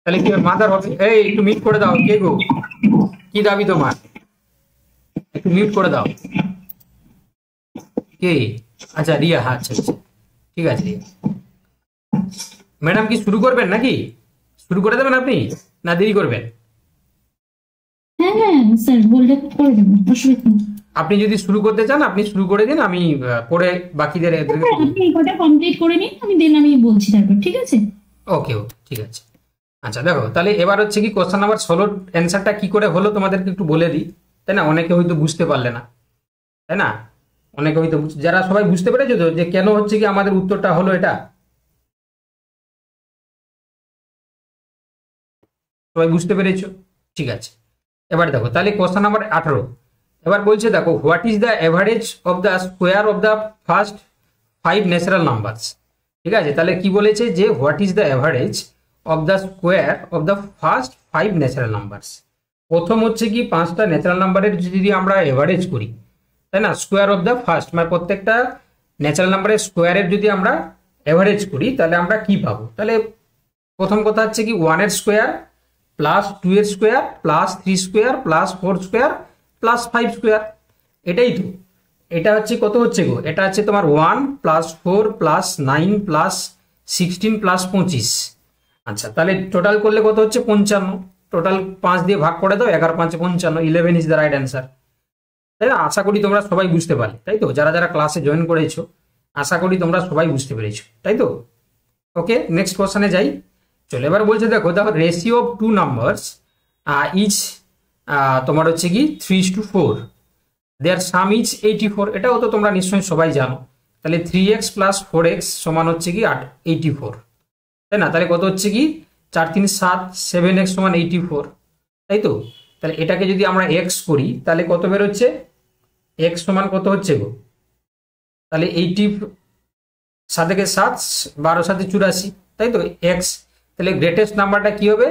তাহলে কি মাদার হবে? এই একটু মিউট করে দাও, কে গো, কি দাবি তোমার? একটু মিউট করে দাও। কে? আচ্ছা রিয়া, হ্যাঁ আচ্ছা আচ্ছা, ঠিক আছে রিয়া। ম্যাডাম কি শুরু করবেন নাকি? শুরু করে দেবেন আপনি, না দেরি করবেন? হ্যাঁ হ্যাঁ স্যার, বললে করে দেবো, অসুবিধা নেই। আপনি যদি শুরু করতে চান আপনি শুরু করে দিন, আমি পরে বাকিদের স্যার, আপনি এই কটা কমপ্লিট করে নিন, আমি বলছি তারপর, ঠিক আছে? ওকে ওকে, ঠিক আছে। আচ্ছা দেখো, তাহলে এবার হচ্ছে কি কোশ্চেন নাম্বার 16 অ্যান্সারটা কি করে হলো তোমাদেরকে একটু বলে দিই, তাই না? অনেকে হয়তো বুঝতে পারলে না, তাই না? অনেকে হয়তো যারা সবাই বুঝতে পেরেছো তো যে কেন হচ্ছে কি আমাদের উত্তরটা হলো এটা? সবাই বুঝতে পেরেছো? ঠিক আছে, এবার দেখো তাহলে কোশ্চেন নাম্বার 18। এবার বলছে দেখো what is the average of the square of the first 5 natural numbers. ঠিক আছে, তাহলে কি বলেছে যে what is the average of the square of the first 5 natural numbers. প্রথম হচ্ছে কি 5টা ন্যাচারাল নাম্বারের যদি আমরা অ্যাভারেজ করি, তাই না, স্কোয়ার অফ দ্য ফার্স্ট মানে প্রত্যেকটা ন্যাচারাল নাম্বারের স্কোয়ারের যদি আমরা অ্যাভারেজ করি তাহলে আমরা কি পাবো? তাহলে প্রথম কথা হচ্ছে কি 1 এর স্কোয়ার প্লাস 2 এর square plus 3 square plus 4 square plus 5 square, এটাই তো। এটা হচ্ছে কত হচ্ছে গো? এটা হচ্ছে তোমার 1 প্লাস 4 প্লাস 9 প্লাস 16 প্লাস 25। আচ্ছা, তাহলে টোটাল করলে কত হচ্ছে? 55। টোটাল 5 দিয়ে ভাগ করে দাও, 11 5 55, 11 ইজ দ্য রাইট অ্যান্সার, তাই না? আশা করি তোমরা সবাই বুঝতে পারলে, তাই তো? যারা যারা ক্লাসে জয়েন করেছো আশা করি তোমরা সবাই বুঝতে পেরেছো, তাই তো? ওকে, নেক্সট কোশ্চেনে যাই। চলো, এবার বলছে দেখো রেশিও অফ 2 নাম্বারস ইজ তোমার হচ্ছে কি 3:4, দেয়ার সাম ইজ 84। এটাও তো তোমরা নিশ্চয়ই সবাই জানো। তাহলে 3x প্লাস 4x সমান হচ্ছে কি 84, তাই না? তাহলে কত হচ্ছে কি 4 3 7, 7x সমান 84, তাই তো? তাহলে এটাকে যদি আমরা x করি তাহলে কত বেরোচ্ছে? x সমান কত হচ্ছে গো? তাহলে 80 7 থেকে 7, 12 7 84, তাই তো? x, তাহলে গ্রেটেস্ট নাম্বারটা কি হবে?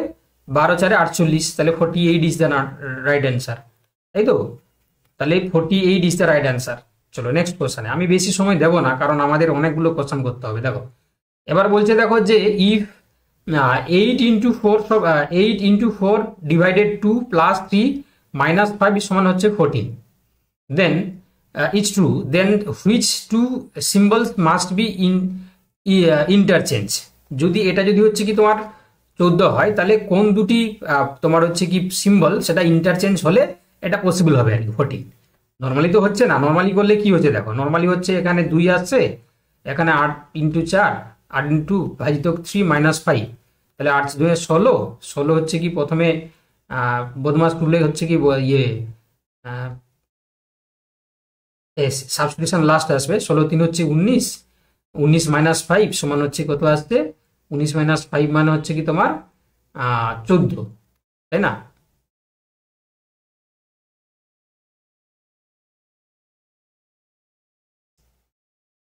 12 4 48, তাহলে 48 ইজ দ্য রাইট অ্যান্সার, তাই তো? তাহলে 48 ইজ দ্য রাইট অ্যান্সার। চলো নেক্সট কোশ্চেনে, আমি বেশি সময় দেবো না কারণ আমাদের অনেকগুলো কোশ্চেন করতে হবে। দেখো এবার বলছে দেখো যে if 8 into 4 divided 2 plus 3 minus 5 সমান হচ্ছে 14, then it's true, then which two symbols must be interchange. যদি এটা যদি হচ্ছে কি তোমার 14 হয় তাহলে কোন দুটি তোমার হচ্ছে কি সিম্বল সেটা ইন্টারচেঞ্জ হলে এটা পসিবল হবে আর কি 14। নর্মালি তো হচ্ছে না, নর্মালি করলে কি হচ্ছে দেখো, নর্মালি হচ্ছে এখানে 2 আসছে, এখানে 8 into 4 8 into ভাজিত 3 মাইনাস 5, তাহলে 8 2 16, 16 হচ্ছে কি প্রথমে বদমাস তুললে হচ্ছে কি ইয়ে সাবস্টিটিউশন লাস্ট আসবে, 16 3 হচ্ছে 19, 19 মাইনাস 5 সমান হচ্ছে কত আসছে, 19 মাইনাস 5 মানে হচ্ছে কি তোমার 14, তাই না?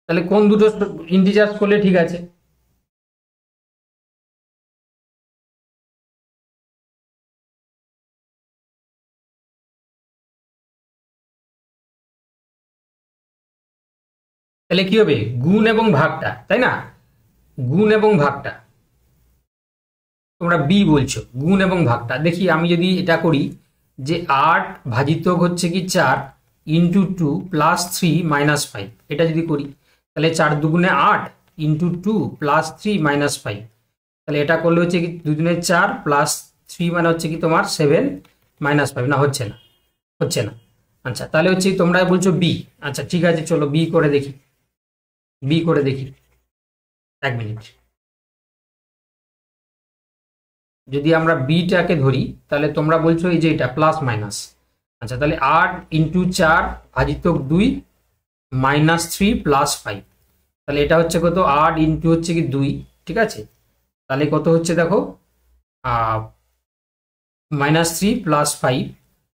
তাহলে কোন দুটো ইন্টিজার্স করলে ঠিক আছে? তাহলে কি হবে, গুণ এবং ভাগটা, তাই না? গুণ এবং ভাগটা তোমরা বি বলছো, গুণ এবং ভাগটা। দেখি আমি যদি এটা করি যে 8 ভাজিতক হচ্ছে কি 4 ইন্টু 2 প্লাস 3 মাইনাস 5, এটা যদি করি তাহলে 4 দুগুণে 8 ইন্টু 2 প্লাস 3 মাইনাস 5, তাহলে এটা করলে হচ্ছে কি 2 দুগুণে 4 প্লাস 3 মানে হচ্ছে কি তোমার 7 মাইনাস 5, না হচ্ছে না, হচ্ছে না। আচ্ছা তাহলে হচ্ছে তোমরা বলছো বি। আচ্ছা ঠিক আছে, চলো বি করে দেখি, বি করে দেখি, 1 মিনিট। যদি আমরা বিটাকে ধরি তাহলে তোমরা বলছো এই যে এটা প্লাস মাইনাস। আচ্ছা তাহলে 8 ইন্টু 4 ভাজিতক 2 মাইনাস 3 প্লাস 5, তাহলে এটা হচ্ছে কত, 8 ইন্টু হচ্ছে কি 2, ঠিক আছে? তাহলে কত হচ্ছে দেখো, মাইনাস 3 প্লাস 5,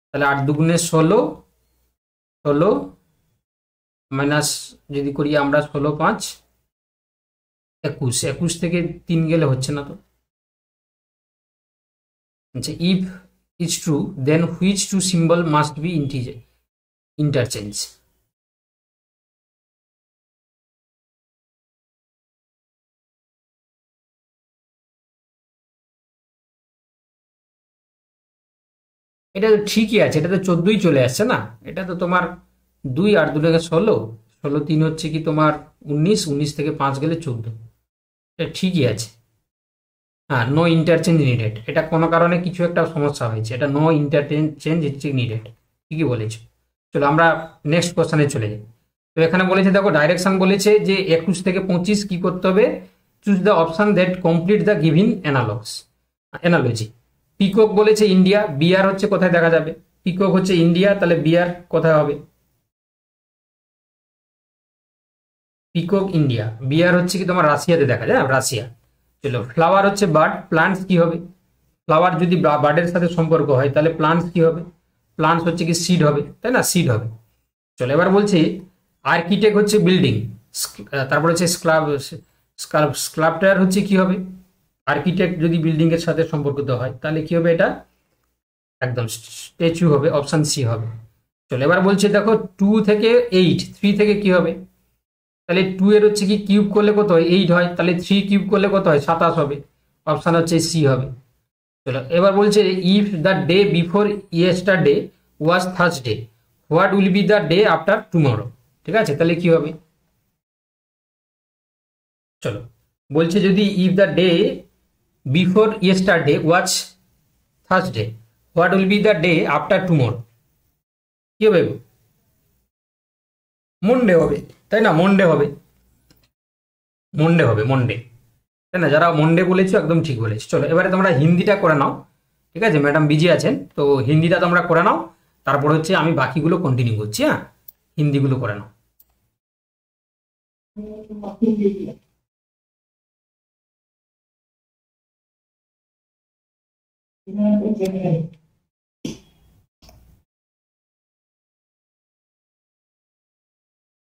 তাহলে 8 দুগুণে 16, 16 মাইনাস যদি করি আমরা 16 5 21, 21 থেকে 3 গেলে হচ্ছে না তো। আচ্ছা, if is true then which two symbol must be interchange? এটা তো ঠিকই আছে, এটা তো 14ই চলে আসছে না, এটা তো তোমার 2 আর 2 থেকে 16, 16 3 হচ্ছে কি তোমার 19, 19 থেকে 5 গেলে 14, এটা ঠিকই আছে। হ্যাঁ, নো ইন্টারচেঞ্জ নিডেড, এটা কোনো কারণে কিছু একটা সমস্যা হয়েছে, এটা নো ইন্টারচেঞ্জ হচ্ছে নিডেড, ঠিকই বলেছো। চলো আমরা নেক্সট কোশ্চেনে চলে যাই। তো এখানে বলেছে দেখো, ডাইরেকশন বলেছে যে 21 থেকে 25 কি করতে হবে, choose the option that complete the given analogy. Peacock বলেছে ইন্ডিয়া, বিয়ার হচ্ছে কোথায় দেখা যাবে, পিকক হচ্ছে ইন্ডিয়া, তাহলে বিয়ার কোথায় হবে, পিকক ইন্ডিয়া, বিয়ার হচ্ছে কি তোমার রাশিয়াতে দেখা যায়, রাশিয়া। চলো, ফ্লাওয়ার হচ্ছে বার্ড, প্লান্টস কি হবে, ফ্লাওয়ার যদি বার্ডের সাথে সম্পর্ক হয় তাহলে প্লান্টস কি হবে, প্লান্টস হচ্ছে কি সিড হবে, তাই না, সিড হবে। চলো এবার বলছে আর্কিটেক্ট হচ্ছে বিল্ডিং, তারপর হচ্ছে স্কাল্পচার হচ্ছে কি হবে, আর্কিটেক্ট যদি বিল্ডিং এর সাথে সম্পর্কিত হয় তাহলে কি হবে, এটা একদম স্ট্যাচু হবে, অপশন সি হবে। চলো এবার বলছে দেখো 2 থেকে 8, 3 থেকে কি হবে, তাহলে 2 এর হচ্ছে কি কিউব করলে কত হয়, 8 হয়, তাহলে 3 কিউব করলে কত হয়, 27 হবে, অপশন হচ্ছে সি হবে। চলো এবার বলছে if the day before yesterday was Thursday what will be the day after tomorrow, ঠিক আছে? তাহলে কি হবে, চলো বলছে যদি if the day before yesterday was Thursday what will be the day after tomorrow, কি হবে, মন্ডে হবে, তাই না, মন্ডে হবে, মন্ডে হবে, মন্ডে, তাই না? যারা মন্ডে বলেছো একদম ঠিক বলেছো। চলো এবারে তোমরা হিন্দিটা করে নাও, ঠিক আছে? ম্যাডাম বিজি আছেন, তো হিন্দিটা তোমরা করে নাও, তারপর হচ্ছে আমি বাকিগুলো কন্টিনিউ করছি। হ্যাঁ, হিন্দিগুলো করে নাও।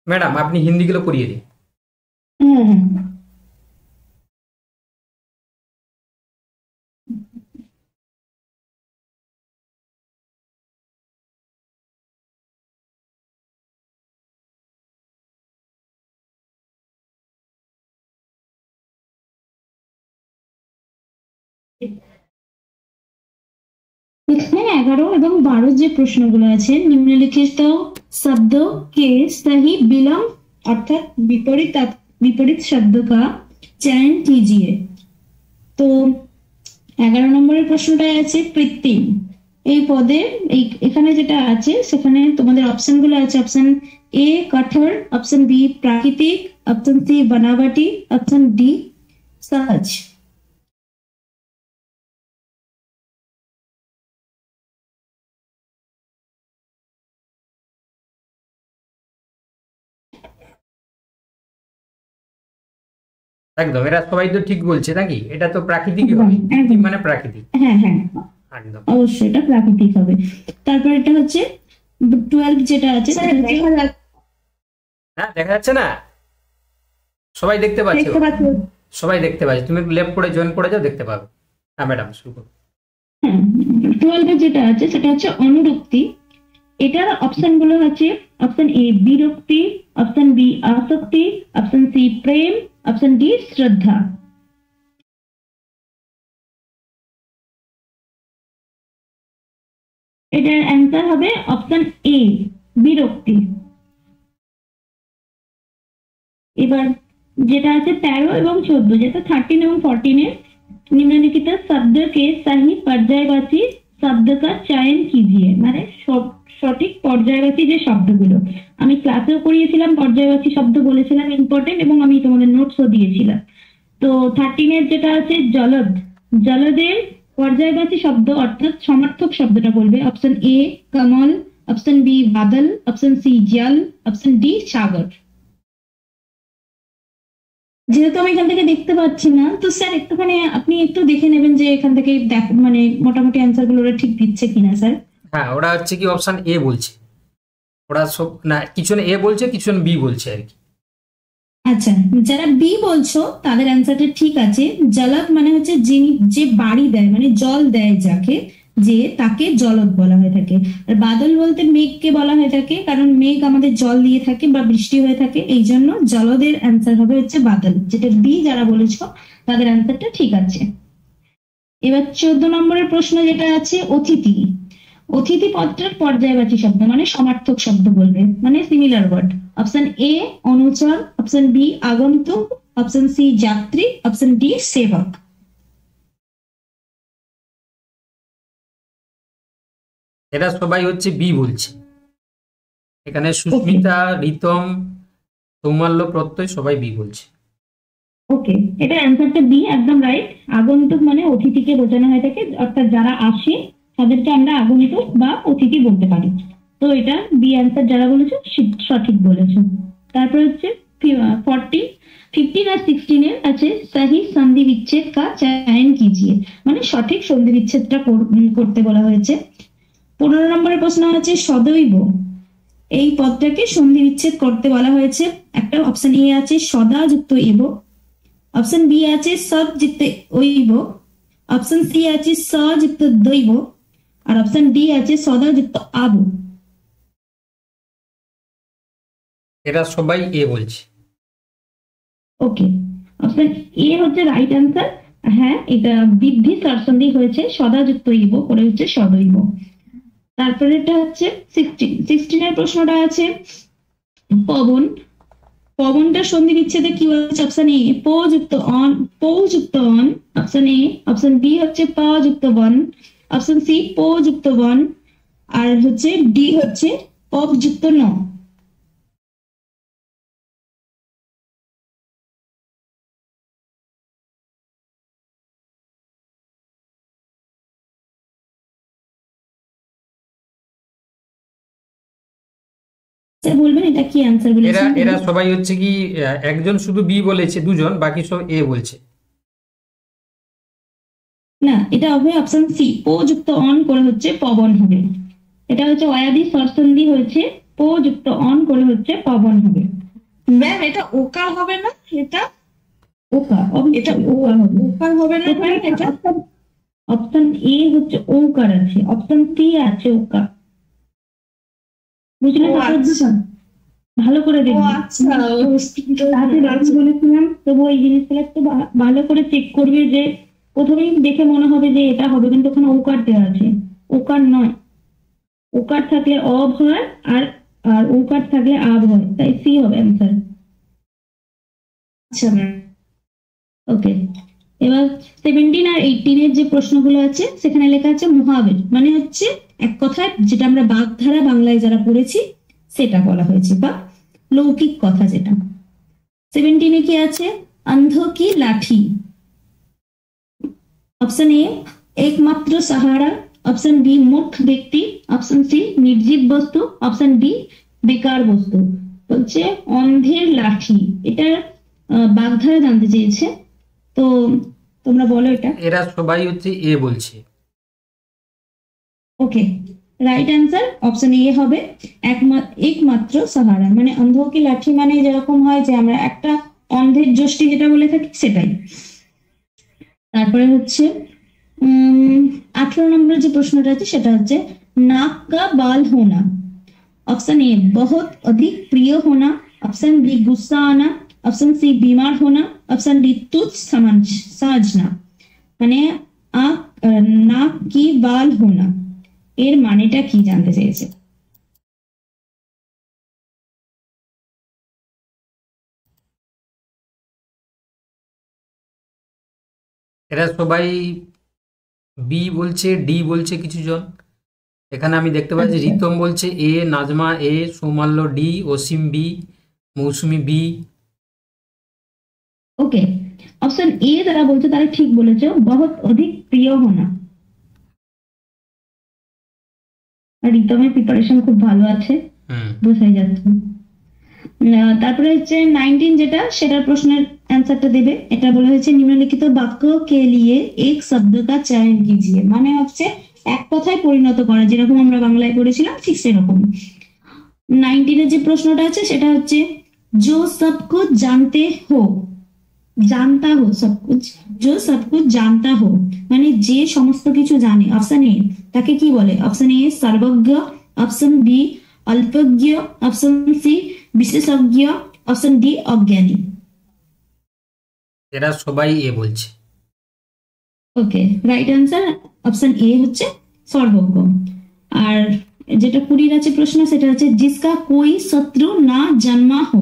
ম্যাডাম আপনি হিন্দিগুলো করিয়ে দিন। হ্যাঁ হ্যাঁ এখানে 11 এবং 12 যে প্রশ্নগুলো আছে, নিম্নলিখিত শব্দ के सही विलंब अर्थात विपरीत शब्द का चयन कीजिए। তো 11 নম্বরের প্রশ্নটায় আছে কৃত্রিম, এই পদে এখানে যেটা আছে সেখানে তোমাদের অপশন গুলো আছে, অপশন এ কঠোর, অপশন বি প্রাকৃতিক, অপশন সি বানাবাটি, অপশন ডি সহজ। একদম, এরা সবাই তো ঠিক বলছে নাকি? এটা তো প্রাকৃতিকই হবে, একদম, একদম। কৃত্রিম মানে প্রাকৃতিক। হ্যাঁ হ্যাঁ, একদম। অবশ্যই এটা প্রাকৃতিক হবে। তারপর এটা হচ্ছে 12 যেটা আছে সেটা হচ্ছে হ্যাঁ, দেখা যাচ্ছে না? সবাই দেখতে পাচ্ছে, দেখতে পাচ্ছি। সবাই দেখতে পাচ্ছে। তুমি লেফট করে জয়েন করে যাও, দেখতে পাবে। হ্যাঁ ম্যাডাম, শুরু করো। হ্যাঁ, 12 যেটা আছে সেটা হচ্ছে অনুরক্তি। এটার অপশন গুলো হচ্ছে অপশন এ বিরক্তি, অপশন বি আসক্তি, অপশন সি প্রেম, অপশন ডি শ্রদ্ধা। এটার অ্যান্সার হবে অপশন এ বিরক্তি। এবার যেটা আছে 13 এবং 14, যেটা 13 এবং 14 निम्नलिखित शब्द के सही पर्यायवाची शब्द का चयन कीजिए, মানে সঠিক পর্যায়বাচী যে শব্দগুলো। আমি ক্লাসেও পড়িয়েছিলাম, পর্যায়বাচী শব্দ বলেছিলাম ইম্পর্টেন্ট, এবং আমি তোমাদের নোটসও দিয়েছিলাম। তো 13 যেটা আছে জলদ, জলদের পর্যায়বাচী শব্দ অর্থাৎ সমার্থক শব্দটা বলবে অপশন এ কমল, অপশন বি বাদল, অপশন সি জল, অপশন ডি সাগর। যেহেতু আমি এখান থেকে দেখতে পাচ্ছি না, তো স্যার একটুখানি আপনি একটু দেখে নেবেন যে এখান থেকে মানে মোটামুটি অ্যান্সার গুলো ওরা ঠিক দিচ্ছে কিনা স্যার। হ্যাঁ, ওরা হচ্ছে কি অপশন এ বলছে, ওরা সব না, কিছু এ বলছে, কিছু বি বলছে আর কি। আচ্ছা, যারা বি বলছো তাদের অ্যান্সারটা ঠিক আছে। জলদ মানে হচ্ছে যিনি যে বাড়ি দেয়, মানে জল দেয় যাকে, যে তাকে জলদ বলা হয়ে থাকে। আর বাদল বলতে মেঘকে বলা হয়ে থাকে, কারণ মেঘ আমাদের জল দিয়ে থাকে বা বৃষ্টি হয়ে থাকে, এই জন্য জলদের অ্যান্সার হবে হচ্ছে বাদল। যেটা বি যারা বলেছো তাদের অ্যান্সারটা ঠিক আছে। এবার 14 নম্বরের প্রশ্ন যেটা আছে অতিথি। অতিথি পদটার পর্যায়বাচী শব্দ মানে সমার্থক শব্দ বলবে, মানে সিমিলার ওয়ার্ড। অপশন এ অনুচর, অপশন বি আগন্তুক, অপশন সি যাত্রী, অপশন ডি সেবক। এরা সবাই হচ্ছে বি বলছে। এখানে সুস্মিতা, রিতম, সৌমাল্য, প্রত্যয় সবাই বি বলছে। ওকে, এটা অ্যান্সারটা বি, একদম রাইট। আগন্তুক মানে অতিথিকে বোঝানো হয়ে থাকে, অর্থাৎ যারা আসে তাদেরকে আমরা আগন্তুক বা অতিথি বলতে পারি। তো এটা বি অ্যান্সার যারা বলেছে সঠিক বলেছে। তারপর হচ্ছে 15 আর 16 আছে সহি সন্ধি বিচ্ছেদ কা চয়ন কিজিয়ে, মানে সঠিক সন্ধি বিচ্ছেদটা করতে বলা হয়েছে। 15 নম্বরের প্রশ্ন আছে সদৈব। এই পদটাকে সন্ধি বিচ্ছেদ করতে বলা হয়েছে। একটা অপশন এ আছে সদা যুক্ত এব, অপশন বি আছে সব যুক্ত ঐব, অপশন সি আছে স যুক্ত দৈব, আর অপশন ডি আছে সদা যুক্ত আব। এরা সবাই এ বলছে। ওকে, অপশন এ হচ্ছে রাইট অ্যান্সার। হ্যাঁ, এটা বৃদ্ধি স্বরসন্ধি হয়েছে, সদা যুক্ত ইব করে হচ্ছে সদৈব। তারপরে এটা হচ্ছে 16 এর প্রশ্নটা আছে পবন। পবনটা সন্ধি বিচ্ছেদে কি হচ্ছে? অপশন এ প যুক্ত অন, পৌ যুক্ত অন, অপশন এ। অপশন বি হচ্ছে প যুক্ত বন, অপশন সি প যুক্ত বন, আর হচ্ছে ডি হচ্ছে পপ যুক্ত ন। বলবেন এটা কি অ্যান্সার বলেছেন? এরা সবাই হচ্ছে কি একজন শুধু বি বলেছে, দুজন বাকি সব এ বলছে। না, এটা হবে অপশন সি, পো যুক্ত অন করে হচ্ছে পবন হবে। এটা হচ্ছে অয়াদি স্বরসন্ধি হয়েছে, পো যুক্ত অন করে হচ্ছে পবন হবে। ম্যাম এটা ওকার হবে না? এটা ওকা, এটা ওকা হবে। ওকার হবে না ম্যাম? এটা অপশন এ হচ্ছে ওকার আছে, অপশন সি আছে ওকা। বুঝলে? ও আচ্ছা, ভালো করে ও দেখবে। আচ্ছা, তাতে আমি বলেছিলাম, তবু এই জিনিসটা একটু ভালো করে চেক করবে, যে প্রথমেই দেখে মনে হবে যে এটা হবে, কিন্তু ওখানে ওকার দেওয়া আছে, ওকার নয়। ওকার থাকলে অব হয়, আর আর ওকার থাকলে আব হয়, তাই সি হবে অ্যান্সার। আচ্ছা ম্যাম। ওকে, এবার 17 আর 18 এর যে প্রশ্নগুলো আছে সেখানে লেখা আছে মহাবীর, মানে হচ্ছে এক কথায় যেটা আমরা বাগধারা বাংলায় যারা পড়েছি সেটা বলা হয়েছে, বা লৌকিক কথা যেটা। 17 কি আছে? অন্ধ কি লাঠি। অপশন এ একমাত্র সাহারা, অপশন বি মূর্খ ব্যক্তি, অপশন সি নির্জীব বস্তু, অপশন ডি বেকার বস্তু। বলছে অন্ধের লাঠি। এটার বাগধারা জানতে চেয়েছে। তো তোমরা বলো এটা। এরা সবাই হচ্ছে এ বলছে। ওকে, রাইট অ্যান্সার অপশন এ হবে একমাত্র সাহারা। মানে অন্ধ কি লাঠি মানে যেরকম হয় যে আমরা একটা অন্ধের যষ্টি যেটা বলে থাকি সেটাই। তারপরে হচ্ছে 18 নম্বর যে প্রশ্নটা আছে সেটা হচ্ছে नाक का बाल होना। ऑप्शन ए बहुत अधिक प्रिय होना, ऑप्शन बी गुस्सा आना, ऑप्शन सी बीमार होना, ऑप्शन डी तुच्छ समझना। মানে नाक की बाल होना এর মানেটা কি জানতে চেয়েছে। এরা সবাই বি বলছে, ডি বলছে কিছু জন। এখানে আমি দেখতে পাচ্ছি আচ্ছা। রিতম বলছে A, Najma A, Soumalya D, Asim B, Mousumi B. Okay, option A যারা বলছে তারা ঠিক বলেছো, বহুত অধিক প্রিয় হোনা। আর রিতমের প্রিপারেশন খুব ভালো আছে, বোঝাই যাচ্ছে। তারপরে হচ্ছে 19 যেটা সেটার প্রশ্নের অ্যান্সারটা দেবে। এটা বলা হয়েছে নিম্নলিখিত বাক্য কে লিয়ে এক শব্দ কা চয়ন কিজিয়ে। মানে হচ্ছে এক কথায় পরিণত করা, যেরকম আমরা বাংলায় পড়েছিলাম ঠিক সেরকম। 19 যে প্রশ্নটা আছে সেটা হচ্ছে जो सब कुछ जानते हो, জানতা হো সব কুছ, जो सब कुछ जानता हो মানে যে সমস্ত কিছু জানে। অপশন এ তাকে কি বলে? অপশন এ সর্বজ্ঞ, অপশন বি অল্পজ্ঞ, অপশন সি বিশেষজ্ঞ, অপশন ডি অজ্ঞানী। এরা সবাই এ বলছে। Okay, right answer option A হচ্ছে সর্বজ্ঞ। আর যেটা 20 আছে প্রশ্ন সেটা হচ্ছে জিসকা কোই শত্রু না জন্মা হো,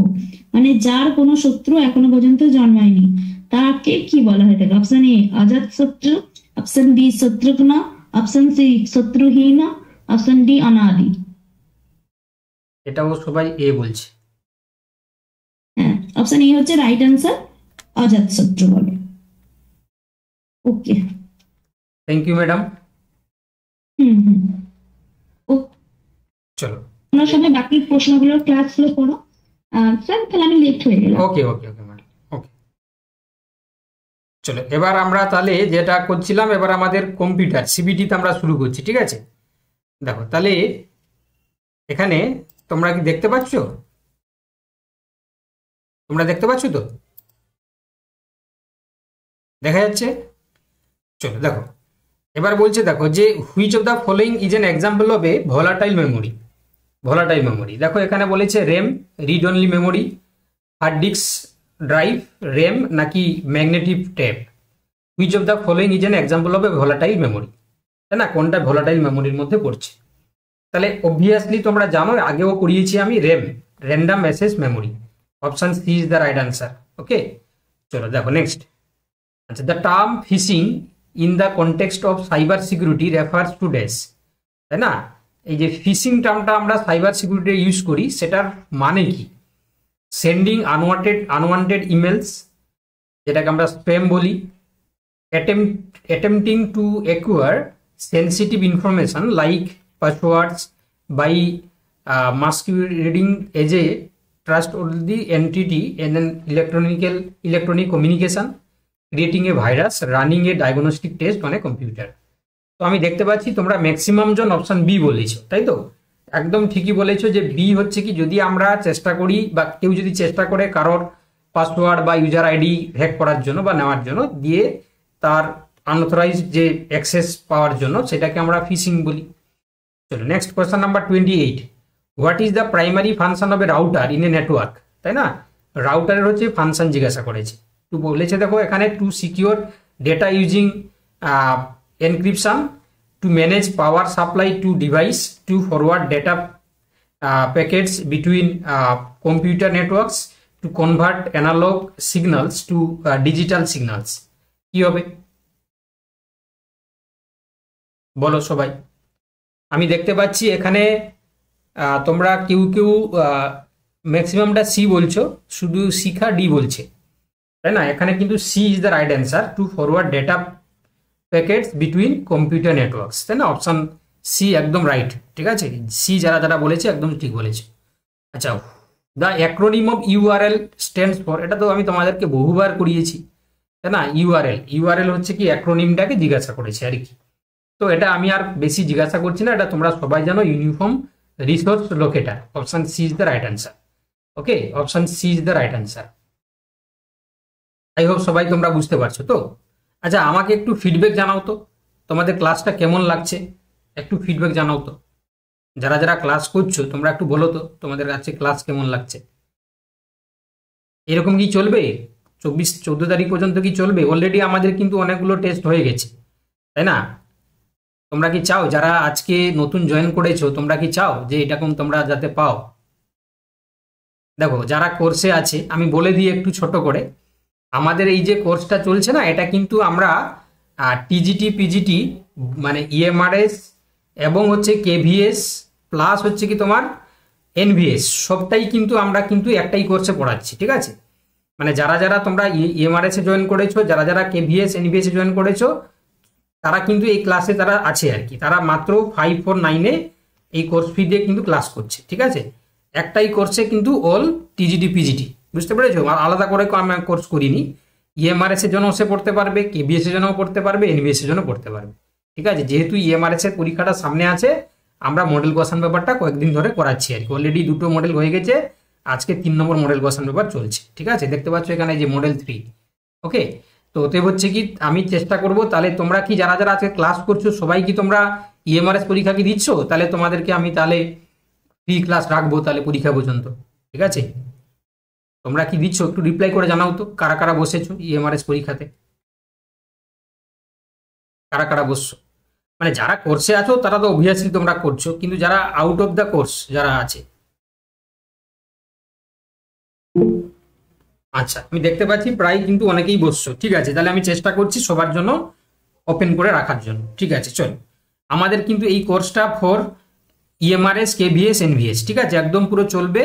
মানে যার কোনো শত্রু এখনো পর্যন্ত জন্মায়নি তাকে কি বলা হয়ে থাকে? অপশন এ অজাত শত্রু, অপশন বি শত্রুঘ্ন, অপশন সি শত্রুহীন, অপশন ডি অনাদি। এটাও সবাই এ বলছে। হ্যাঁ, অপশন এ হচ্ছে রাইট অ্যান্সার, অজাত শত্রু বলে। ওকে, থ্যাংক ইউ ম্যাডাম। ও চলো তোমরা সবাই বাকি প্রশ্নগুলোর ক্লাসগুলো করো। স্যার তাহলে আমি লেট হয়ে গেলাম। ওকে ওকে ওকে ম্যাডাম, ওকে। চলো এবার আমরা তাহলে যেটা করছিলাম, এবার আমাদের কম্পিউটার সিবিটিতে আমরা শুরু করছি, ঠিক আছে? দেখো তাহলে এখানে তোমরা কি দেখতে পাচ্ছ? তোমরা দেখতে পাচ্ছ তো? দেখা যাচ্ছে? চলো দেখো, এবার বলছে দেখো যে which of the following is an example of a volatile memory. Volatile memory দেখো এখানে বলেছে RAM, read only memory, hard disk drive, RAM নাকি magnetic tape. Which of the following is an example of a volatile memory, তাই না? কোনটা volatile মেমোরির মধ্যে পড়ছে? তাহলে অবভিয়াসলি তোমরা জানো, আগেও করিয়েছি আমি, RAM, random access memory. Option C is the right answer. Okay, চলো দেখো নেক্সট। আচ্ছা, the term phishing in the context of cyber security refers to dash, তাই না? এই যে ফিশিং টার্মটা আমরা সাইবার সিকিউরিটি ইউজ করি সেটার মানে কি? সেন্ডিং আনওয়ান্টেড ইমেলস, যেটাকে আমরা স্প্যাম বলি, attempting to acquire sensitive information like passwords by masquerading as a trustworthy entity in an electronic communication, creating a virus, running a diagnostic test on a computer. তো আমি দেখতে পাচ্ছি তোমরা maximum জন option B বলেছো, তাই তো? একদম ঠিকই বলেছো যে বি হচ্ছে কি, যদি আমরা চেষ্টা করি বা কেউ যদি চেষ্টা করে কারোর পাসওয়ার্ড বা ইউজার আইডি হ্যাক করার জন্য বা নেওয়ার জন্য, দিয়ে তার আনঅথরাইজ যে অ্যাক্সেস পাওয়ার জন্য, সেটাকে আমরা ফিশিং বলি। চলো next question number 28। What is the primary function of A router in a network, তাই না? রাউটারের হচ্ছে ফাংশন জিজ্ঞাসা করেছে। তো বলেছে দেখো এখানে to secure data using encryption, to manage power supply to device, to forward data packets between computer networks, to convert analog signals to digital signals. কি হবে বলো সবাই? আমি দেখতে পাচ্ছি এখানে তোমরা কেউ কেউ ম্যাক্সিমামটা সি বলছো, শুধু শিখা ডি বলছে, তাই না? এখানে কিন্তু C is the right answer, to forward data packets between computer networks, তাই না? অপশন সি একদম রাইট, ঠিক আছে? সি যারা যারা বলেছে একদম ঠিক বলেছে। আচ্ছা, the acronym of URL stands for, এটা তো আমি তোমাদেরকে বহুবার করিয়েছি, তাই না? ইউআরএল হচ্ছে কি অ্যাক্রোনিমটাকে জিজ্ঞাসা করেছে আর কি। তো এটা আমি আর বেশি জিজ্ঞাসা করছি না, এটা তোমরা সবাই জানো, uniform resource locator. Option C is the right answer. Okay, option C is the right answer. I hope সবাই তোমরা বুঝতে পারছো তো। আচ্ছা, আমাকে একটু ফিডব্যাক জানাও তো, তোমাদের ক্লাসটা কেমন লাগছে, একটু ফিডব্যাক জানাও তো। যারা যারা ক্লাস করছো তোমরা একটু বলো তো তোমাদের কাছে ক্লাস কেমন লাগছে। এরকম কি চলবে 14 তারিখ পর্যন্ত কি চলবে? অলরেডি আমাদের কিন্তু অনেকগুলো টেস্ট হয়ে গেছে, তাই না? তোমরা কি চাও, যারা আজকে নতুন জয়েন করেছো, তোমরা কি চাও যে এরকম তোমরা যাতে পাও? দেখো, যারা কোর্সে আছে আমি বলে দিই একটু ছোট করে, আমাদের এই যে কোর্সটা চলছে না, এটা কিন্তু আমরা টিজিটি পিজিটি মানে ইএমআরএস এবং হচ্ছে কেভিএস প্লাস হচ্ছে কি তোমার এনভিএস, সবটাই কিন্তু আমরা কিন্তু একটাই কোর্সে পড়াচ্ছি, ঠিক আছে? মানে যারা যারা তোমরা ইএমআরএস এ জয়েন করেছো, যারা যারা কেভিএস এনভিএস এ জয়েন করেছো, তারা কিন্তু এই ক্লাসে তারা আছে আর কি। তারা মাত্র 549-এ এই কোর্স ফি দিয়ে কিন্তু ক্লাস করছে, ঠিক আছে? একটাই কোর্সে কিন্তু অল টিজিটি পিজিটি, বুঝতে পেরেছো? আলাদা করে আমি কোর্স করিনি। ইএমআরএস এর জন্য সে পড়তে পারবে, কেবিএস এর জন্য পড়তে পারবে, এনবিএস এর জন্য পড়তে পারবে, ঠিক আছে? যেহেতু ইএমআরএস এর পরীক্ষাটা সামনে আছে, আমরা মডেল কোশ্চেন পেপারটা কয়েকদিন ধরে করাচ্ছি আর কি। অলরেডি 2টো মডেল হয়ে গেছে, আজকে 3 নম্বর মডেল কোশ্চেন পেপার চলছে, ঠিক আছে? দেখতে পাচ্ছ এখানে যে মডেল 3। ওকে, তো ওতে হচ্ছে কি আমি চেষ্টা করব, তাহলে তোমরা কি যারা যারা আজকে ক্লাস করছো সবাই কি তোমরা ইএমআরএস পরীক্ষা কি দিচ্ছ? তাহলে তোমাদেরকে আমি তাহলে ফ্রি ক্লাস রাখবো তাহলে পরীক্ষা পর্যন্ত, ঠিক আছে? তোমরা কি দিচ্ছ একটু রিপ্লাই করে জানাও তো, কারা কারা বসেছো ইএমআরএস পরীক্ষাতে, কারা কারা বসছো? মানে যারা কোর্সে আছো তারা তো অবভিয়াসলি তোমরা করছো, কিন্তু যারা আউট অফ দ্য কোর্স যারা আছে, আচ্ছা আমি দেখতে পাচ্ছি প্রায় কিন্তু অনেকেই বসছো, ঠিক আছে? তাহলে আমি চেষ্টা করছি সবার জন্য ওপেন করে রাখার জন্য, ঠিক আছে? চলো, আমাদের কিন্তু এই কোর্সটা ফর ইএমআরএস কেভিএস এনভিএস, ঠিক আছে? একদম পুরো চলবে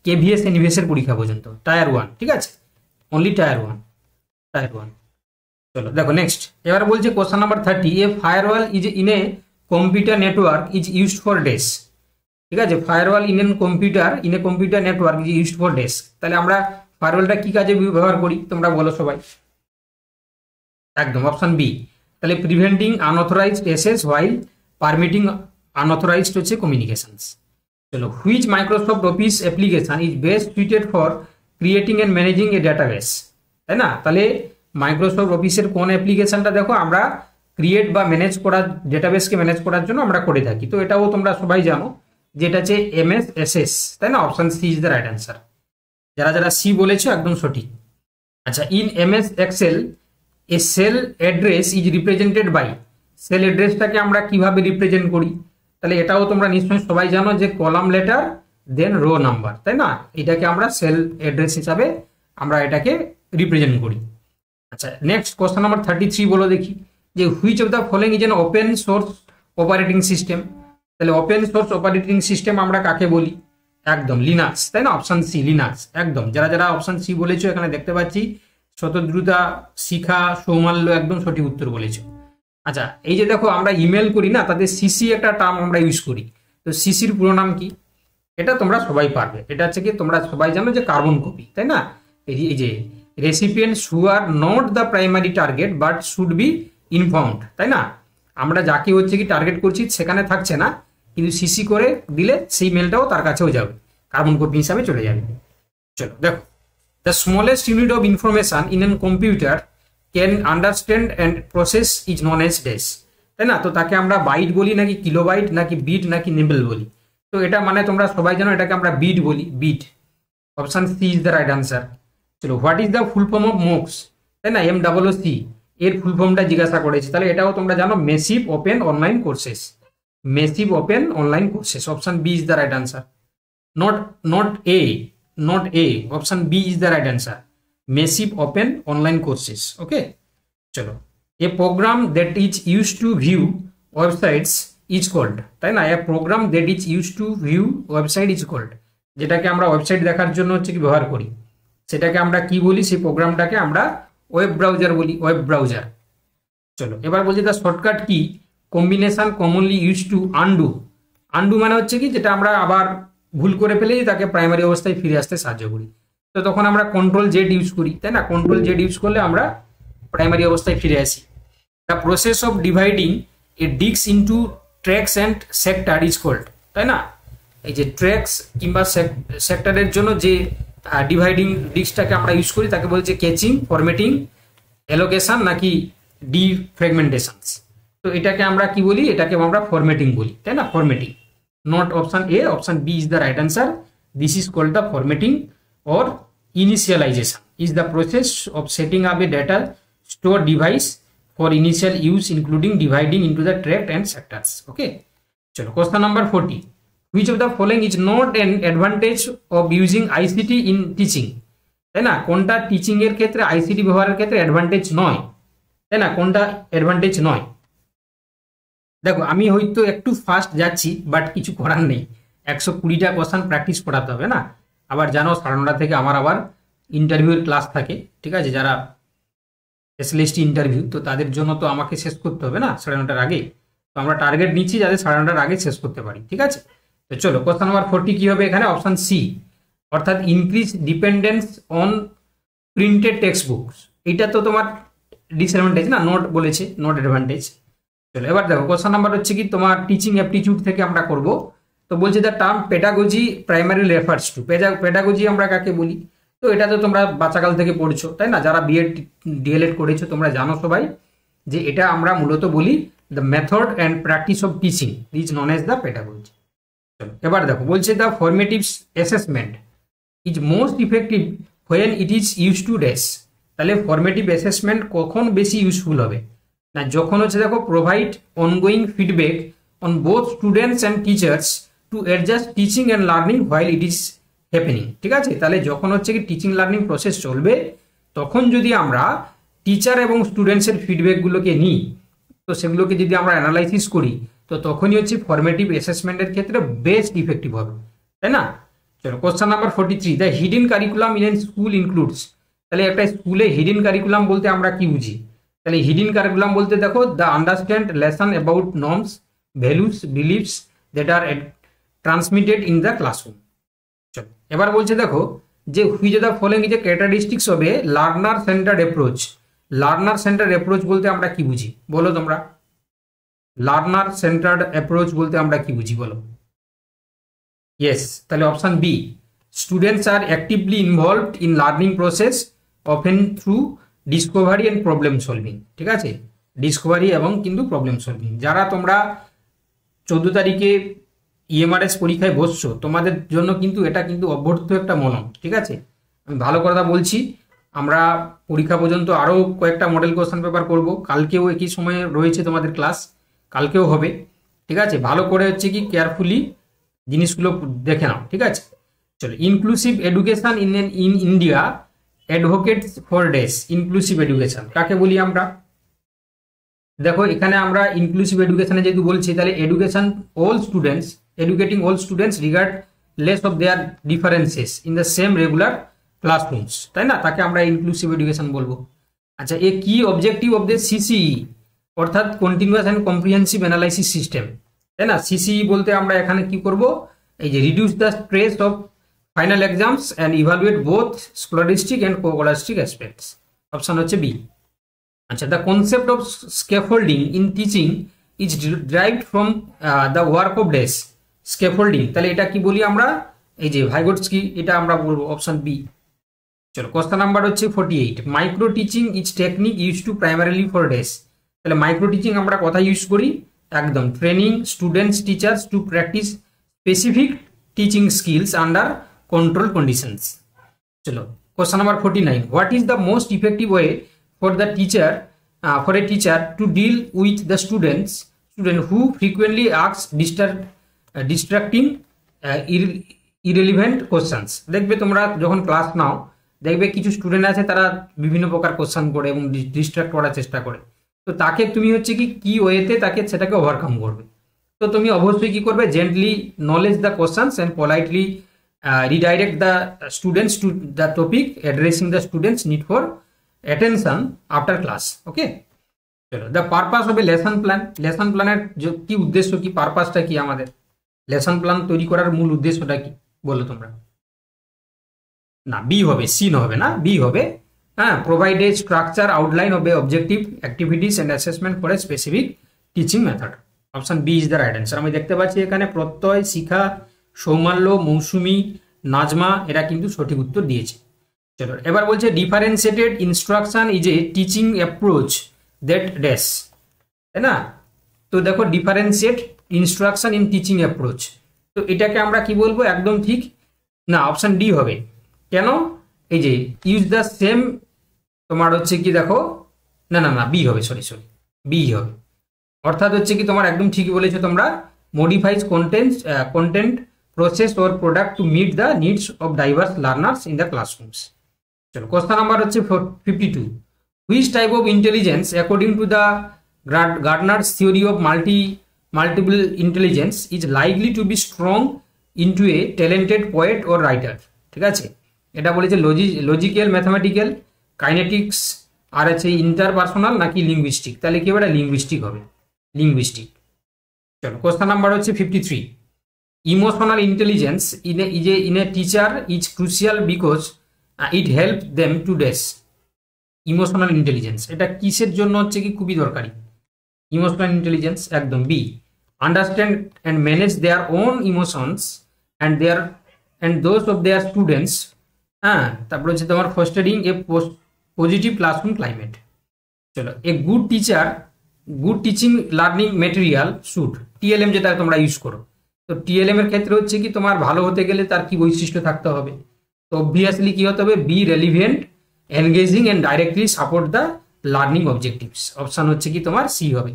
কেভিএস এনভিএস এর পরীক্ষা পর্যন্ত, টায়ার 1, ঠিক আছে? Only tyre 1। চলো দেখো নেক্সট, এবার বলছে question number 30, A firewall is in a computer network is used for desk, ঠিক আছে? Firewall in a computer network is used for desk. তাহলে আমরা ফায়ারওয়ালটা কি কাজে ব্যবহার করি তোমরা বলো সবাই। একদম অপশন বি। তাহলে preventing unauthorised access while permitting unauthorised হচ্ছে কমিউনিকেশনস। চলো, which Microsoft Office application is best suited for creating and managing a database, তাই না? তাহলে মাইক্রোসফট অফিসের কোন অ্যাপ্লিকেশনটা দেখো আমরা ক্রিয়েট বা ম্যানেজ করার, ডেটাবেসকে ম্যানেজ করার জন্য আমরা করে থাকি। তো এটাও তোমরা সবাই জানো যেটা হচ্ছে এমএসএসএস, তাই না? Option C is the right answer. যারা যারা সি বলেছো একদম সঠিক। আচ্ছা, in MS Excel a cell address is represented by, cell অ্যাড্রেসটাকে আমরা কিভাবে রিপ্রেজেন্ট করি? তাহলে এটাও তোমরা নিশ্চয়ই সবাই জানো যে কলাম লেটার দেন রো নাম্বার, তাই না? এটাকে আমরা সেল অ্যাড্রেস হিসাবে আমরা এটাকে রিপ্রেজেন্ট করি। আচ্ছা, নেক্সট কোশ্চেন নাম্বার 33 বলো দেখি, যে which of the following is an open source operating system. তাহলে ওপেন সোর্স অপারেটিং সিস্টেম আমরা কাকে বলি? একদম লিনাক্স, তাই না? অপশন সি লিনাক্স, একদম। যারা যারা অপশন সি বলেছো এখানে দেখতে পাচ্ছি শতদ্রুতা, শিখা, সৌমাল্য একদম সঠিক উত্তর বলেছো। আচ্ছা, এই যে দেখো আমরা ইমেল করি না, তাদের সিসি একটা টার্ম আমরা ইউজ করি। তো সিসির পুরো নাম কি? এটা তোমরা সবাই পারবে। এটা হচ্ছে কি তোমরা সবাই জানো যে কার্বন কপি, তাই না? এই যে recipients who are not the primary target but should be informed, তাই না? আমরা যাকে হচ্ছে কি টার্গেট করছি সেখানে থাকছে না, কিন্তু সিসি করে দিলে সেই মেলটাও তার কাছেও যাবে, কার্বন কপি হিসাবে চলে যাবে। চলো দেখো, the smallest unit of information in an computer can understand and process is known as dash, তাই না? তো তাকে আমরা বাইট বলি নাকি কিলোবাইট নাকি বিট নাকি নিবল বলি? তো এটা মানে তোমরা সবাই জানো এটাকে আমরা বিট বলি, bit. Option C is the right answer. চলো, what is the full form of MOOCs, তাই না? MOOC এর ফুল ফর্মটা জিজ্ঞাসা করেছি, তাহলে এটাও তোমরা জানো massive open online courses, massive open online courses. Option B is the right answer. not A, option B is the right answer, massive open online courses. Okay, chalo, a program that is used to view websites is called, তাই না? a program that is used to view website is called, যেটাকে আমরা website দেখার জন্য হচ্ছে কি ব্যবহার করি, সেটাকে আমরা কি বলি? সেই প্রোগ্রামটাকে আমরা ওয়েব ব্রাউজার বলি, ওয়েব ব্রাউজার। চলো, এবার বলছি the shortcut key combination commonly use to undo. Undo মানে হচ্ছে কি যেটা আমরা আবার ভুল করে ফেলেই তাকে প্রাইমারি অবস্থায় ফিরে আসতে সাহায্য করি। তো তখন আমরা কন্ট্রোল জেড ইউজ করি, তাই না? কন্ট্রোল জেড ইউজ করলে আমরা প্রাইমারি অবস্থায় ফিরে আসি। The process of dividing a disk into tracks and sector is called, তাই না? এই যে ট্র্যাকস কিংবা সেক্টরের জন্য যে ডিভাইডিং ডিস্কটাকে আমরা ইউজ করি তাকে বলছে ক্যাচিং, ফরম্যাটিং, অ্যালোকেশন নাকি ডিফ্র্যাগমেন্টেশনস। তো এটাকে আমরা কি বলি? এটাকে আমরা ফরম্যাটিং বলি, তাই না? Formatting, not option A, option B is the right answer. This is called the formatting or initialization is the process of setting up a data store device for initial use including dividing into the track and sectors. Okay, chalo question number 40. Which of the following is not an advantage of using ICT in teaching? তাই না? কোনটা teaching এর ক্ষেত্রে ICT ব্যবহারের ক্ষেত্রে advantage নয়, তাই না? কোনটা অ্যাডভান্টেজ নয়? দেখো আমি হয়তো একটু ফাস্ট যাচ্ছি, বাট কিছু করার নেই, 120টা কোশ্চেন প্র্যাকটিস করাতে হবে না। আবার জানো 9:30 থেকে আমার আবার ইন্টারভিউর ক্লাস থাকে, ঠিক আছে? যারা স্পেশালিস্ট ইন্টারভিউ, তো তাদের জন্য তো আমাকে শেষ করতে হবে না 9:30টার আগে। তো আমরা টার্গেট নিচ্ছি যাতে 9:30টার আগে শেষ করতে পারি, ঠিক আছে? তো চলো কোশ্চেন নাম্বার 40 কি হবে এখানে? অপশন সি, অর্থাৎ increase dependence on printed text books. এটা তো তোমার ডিসঅ্যাডভান্টেজ না, নোট বলেছে, নট অ্যাডভান্টেজ। চলো এবার দেখো কোশ্চেন নাম্বার হচ্ছে কি তোমার টিচিং অ্যাপটিটিউড থেকে আমরা করব। তো বলছে the term pedagogy primary refers to, pedagogy আমরা কাকে বলি? তো এটা তো তোমরা বাচ্চাকাল থেকে পড়ছো, তাই না? যারা বিএড ডিএলএড করেছো তোমরা জানো সবাই যে এটা আমরা মূলত বলি the method and practice of teaching is known as the pedagogy. চলো এবার দেখো বলছে the formative assessment is most effective when it is use to dash. তাহলে ফরমেটিভ অ্যাসেসমেন্ট কখন বেশি ইউজফুল হবে না? যখন হচ্ছে দেখো provide ongoing feedback on both students and teachers to adjust teaching and learning while it is happening, ঠিক আছে? তাহলে যখন হচ্ছে কি টিচিং লার্নিং প্রসেস চলবে তখন যদি আমরা টিচার এবং স্টুডেন্টসের ফিডব্যাকগুলোকে নিই, তো সেগুলোকে যদি আমরা অ্যানালাইসিস করি, তো তখনই হচ্ছে ফরমেটিভ অ্যাসেসমেন্টের ক্ষেত্রে বেস্ট ইফেক্টিভ হবে, তাই না? চলো question number 43, the hidden curriculum in an school includes. তাহলে একটা স্কুলে হিডেন কারিকুলাম বলতে আমরা কি বুঝি? তাহলে হিডেন কারিকুলাম বলতে দেখো the understand lesson about norms, values, beliefs that are transmitted in the classroom. চলো এবার বলছে দেখো যে which of the following is a characteristics of a learner centred approach. Learner centred approach বলতে আমরা কি বুঝি বলো তোমরা? লার্নার সেন্টার্ড অ্যাপ্রোচ বলতে আমরা কি বুঝি বলো? ইয়েস, তাহলে option B, students are actively involved in learning process often through discovery and problem solving, ঠিক আছে? ডিসকভারি এবং কিন্তু প্রবলেম সলভিং। যারা তোমরা 14 তারিখে ইএমআরএস পরীক্ষায় বসছো তোমাদের জন্য কিন্তু এটা কিন্তু অভ্যর্থ একটা মনন, ঠিক আছে? আমি ভালো কথা বলছি, আমরা পরীক্ষা পর্যন্ত আরও কয়েকটা মডেল কোশ্চেন পেপার করব, কালকেও একই সময়ে রয়েছে তোমাদের ক্লাস, কালকেও হবে, ঠিক আছে? ভালো করে হচ্ছে কি কেয়ারফুলি জিনিসগুলো দেখে নাও, ঠিক আছে? চলো inclusive education in India advocates for days. Inclusive education কাকে বলি আমরা? দেখো এখানে আমরা ইনক্লুসিভ এডুকেশনে যেহেতু বলছি, তাহলে education all students, educating all students regardless of their differences in the same regular classrooms, তাই না? তাকে আমরা ইনক্লুসিভ এডুকেশন বলবো। আচ্ছা, এ কি অবজেক্টিভ অফ দ্য সিসিই, অর্থাৎ continuous and comprehensive analysis system, তাই না? সিসিই বলতে আমরা এখানে কি করব? এই যে reduce the stress of final exams and evaluate both scholastic and coscholastic aspects. Option হচ্ছে বি। আচ্ছা, the concept of scaffolding in teaching is derived from the work of dash. Scaffolding তাহলে এটা কি বলি আমরা? এই যে ভাইগোটস্কি, এটা আমরা বলবো অপশন বি। চলো কোশ্চেন নাম্বার হচ্ছে 48, micro teaching is technique use to primarily for dash. তাহলে মাইক্রো টিচিং আমরা কথা ইউজ করি একদম training students teachers to practice specific teaching skills under control conditions. চলো question number 49, what is the most effective way for a teacher to deal with the student who frequently asks distracting irrelevant questions। দেখবে তোমরা যখন class নাও, দেখবে কিছু student আছে তারা বিভিন্ন প্রকার কোশ্চেন করে এবং ডিস্ট্রাক্ট করার চেষ্টা করে। তো তাকে তুমি হচ্ছে কি ওয়েতে তাকে সেটাকে ওভারকাম করবে। তো তুমি অবশ্যই কি করবে? Gently knowledge the questions and politely redirect the students to the topic, addressing the students need for attention after class. Okay, চলো the purpose of a lesson plan. lesson plan এর কি উদ্দেশ্য, কি পারপাসটা কি? আমাদের লেসন প্ল্যান তৈরি করার মূল উদ্দেশ্যটা কি? বলো তোমরা। না, বি হবে, সি হবে না, বি হবে। হ্যাঁ, provide a structure outline of a objective activities and assessment for a specific teaching method. Option B is the right answer. আমি দেখতে পাচ্ছি এখানে প্রত্যয়, শিখা, সৌমাল্য, মৌসুমি, নাজমা এরা কিন্তু সঠিক উত্তর দিয়েছে। চলো এবার বলছে differentiated instruction is a teaching approach that dash, তাই না? তো দেখো differentiate instruction in teaching approach, তো এটাকে আমরা কি বলবো? একদম ঠিক না, অপশন ডি হবে। কেন? এই যে ইউজ দ্য সেম, তোমার হচ্ছে কি দেখো, না না না, বি হবে, সরি বি হবে। অর্থাৎ হচ্ছে কি তোমার একদম ঠিক বলেছো তোমরা, modifies content process or product to meet the needs of diverse learners in the classrooms. চলো কোশ্চেন নাম্বার হচ্ছে 52, which type of intelligence according to the Gardner's theory of multiple intelligence is likely to be strong into a talented poet or writer. ঠিক আছে, এটা বলেছে logical, mathematical, kinetics, আর আছে interpersonal নাকি linguistic. তাহলে কি হবে? লিঙ্গুইস্টিক হবে, লিঙ্গুইস্টিক। চলো কোশ্চেন নাম্বার হচ্ছে 53, emotional intelligence in a teacher is crucial because it help them to dash. Emotional intelligence এটা কিসের জন্য হচ্ছে কি খুবই দরকারি? ইমোশনাল ইন্টেলিজেন্স একদম B, understand and manage their own emotions and those of their students. হ্যাঁ, তারপরে হচ্ছে তোমার fostering a positive classroom climate. চলো, a good teacher, good teaching learning material should, TLM যেটা তোমরা ইউজ করো, তো টিএলএম এর ক্ষেত্রে হচ্ছে কি তোমার ভালো হতে গেলে তার কি বৈশিষ্ট্য থাকতে হবে? তো অবভিয়াসলি কি হতে হবে? B relevant, engaging and directly support the learning objectives. Option হচ্ছে কি তোমার সি হবে,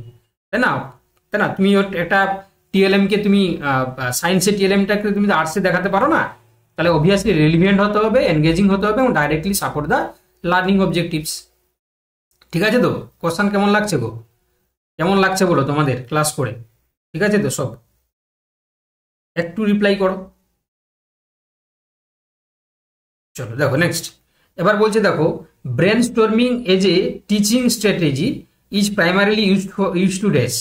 তাই না? তাই না? তুমি একটা টিএলএম কে তুমি সায়েন্সের টিএলএমটাকে তুমি আর্টসে দেখাতে পারো না, তাহলে অবভিয়াসলি রেলিভেন্ট হতে হবে, এনগেজিং হতে হবে এবং directly support the learning objectives. ঠিক আছে তো? কোশ্চেন কেমন লাগছে গো? কেমন লাগছে বলো তোমাদের ক্লাস করে? ঠিক আছে তো সব? একটু রিপ্লাই করো। চলো দেখো নেক্সট, এবার বলছে দেখো brain storming as a teaching strategy is primarily use to dash.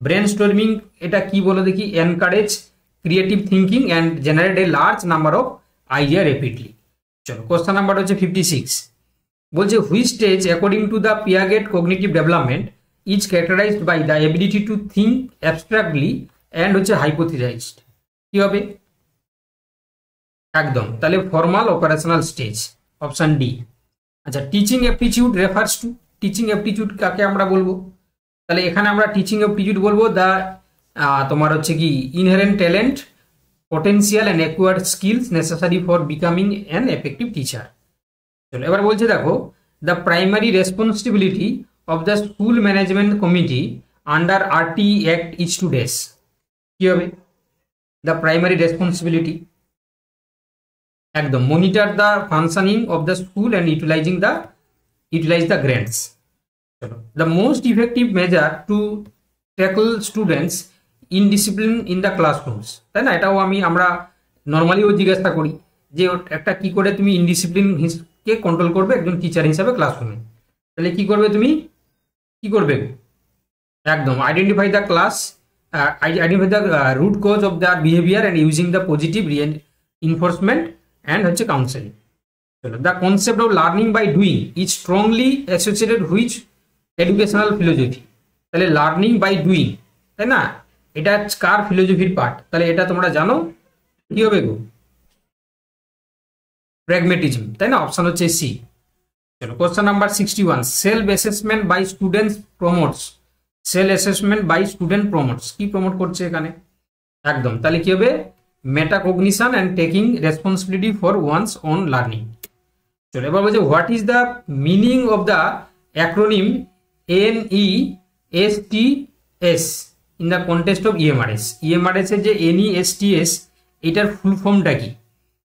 Brain storming এটা কি বলো দেখি? Encourage creative thinking and generate a large number of idea rapidly. চলো কোশ্চেন নাম্বার হচ্ছে 56, বলছে which stage according to the Piaget cognitive development is characterised by the ability to think abstractly and হচ্ছে hypothesised. কি হবে? একদম, তাহলে formal operational stage, option D. আচ্ছা, teaching aptitude refers to, teaching aptitude কাকে আমরা বলবো? তাহলে এখানে আমরা টিচিং অ্যাপটিটিউড বলবো দ্য তোমার হচ্ছে কি inherent talent, potential and acquired skills necessary for becoming an effective teacher. চলো এবার বলছে দেখো the primary responsibility of the school management committee under RTE act is to dash. কি হবে? দ্য প্রাইমারি রেসপন্সিবিলিটি একদম monitor the functioning of the school and utilise the grants. চলো, the most effective measure to tackle students indiscipline in the classrooms, তাই না? এটাও আমরা নর্মালিও জিজ্ঞাসা করি যে একটা কি করে তুমি ইনডিসিপ্লিন কে কন্ট্রোল করবে একজন টিচার হিসাবে ক্লাসরুমে। তাহলে কি করবে তুমি? কি করবে? একদম identify the root cause of the behaviour and using the positive enforcement and হচ্ছে কাউন্সেলিং। চলো, the concept of learning by doing is strongly associated which educational philosophy. তাহলে লার্নিং বাই ডুইং, তাই না? এটা কার ফিলোসফির পার্ট? তাহলে এটা তোমরা জানো, কি হবে গো? প্র্যাগমেটিজম, তাই না? অপশন হচ্ছে সি। চলো question number 61, self assessment by students promotes. Self assessment by student promotes, কি প্রমোট করছে এখানে? একদম, তাহলে কি হবে? Metacognition and taking responsibility for one's own learning. চলো এবার বলছে what is the meaning of the acronym NESTS in the context of EMRS। EMRS এর যে NESTS এটার ফুল ফর্মটা কি?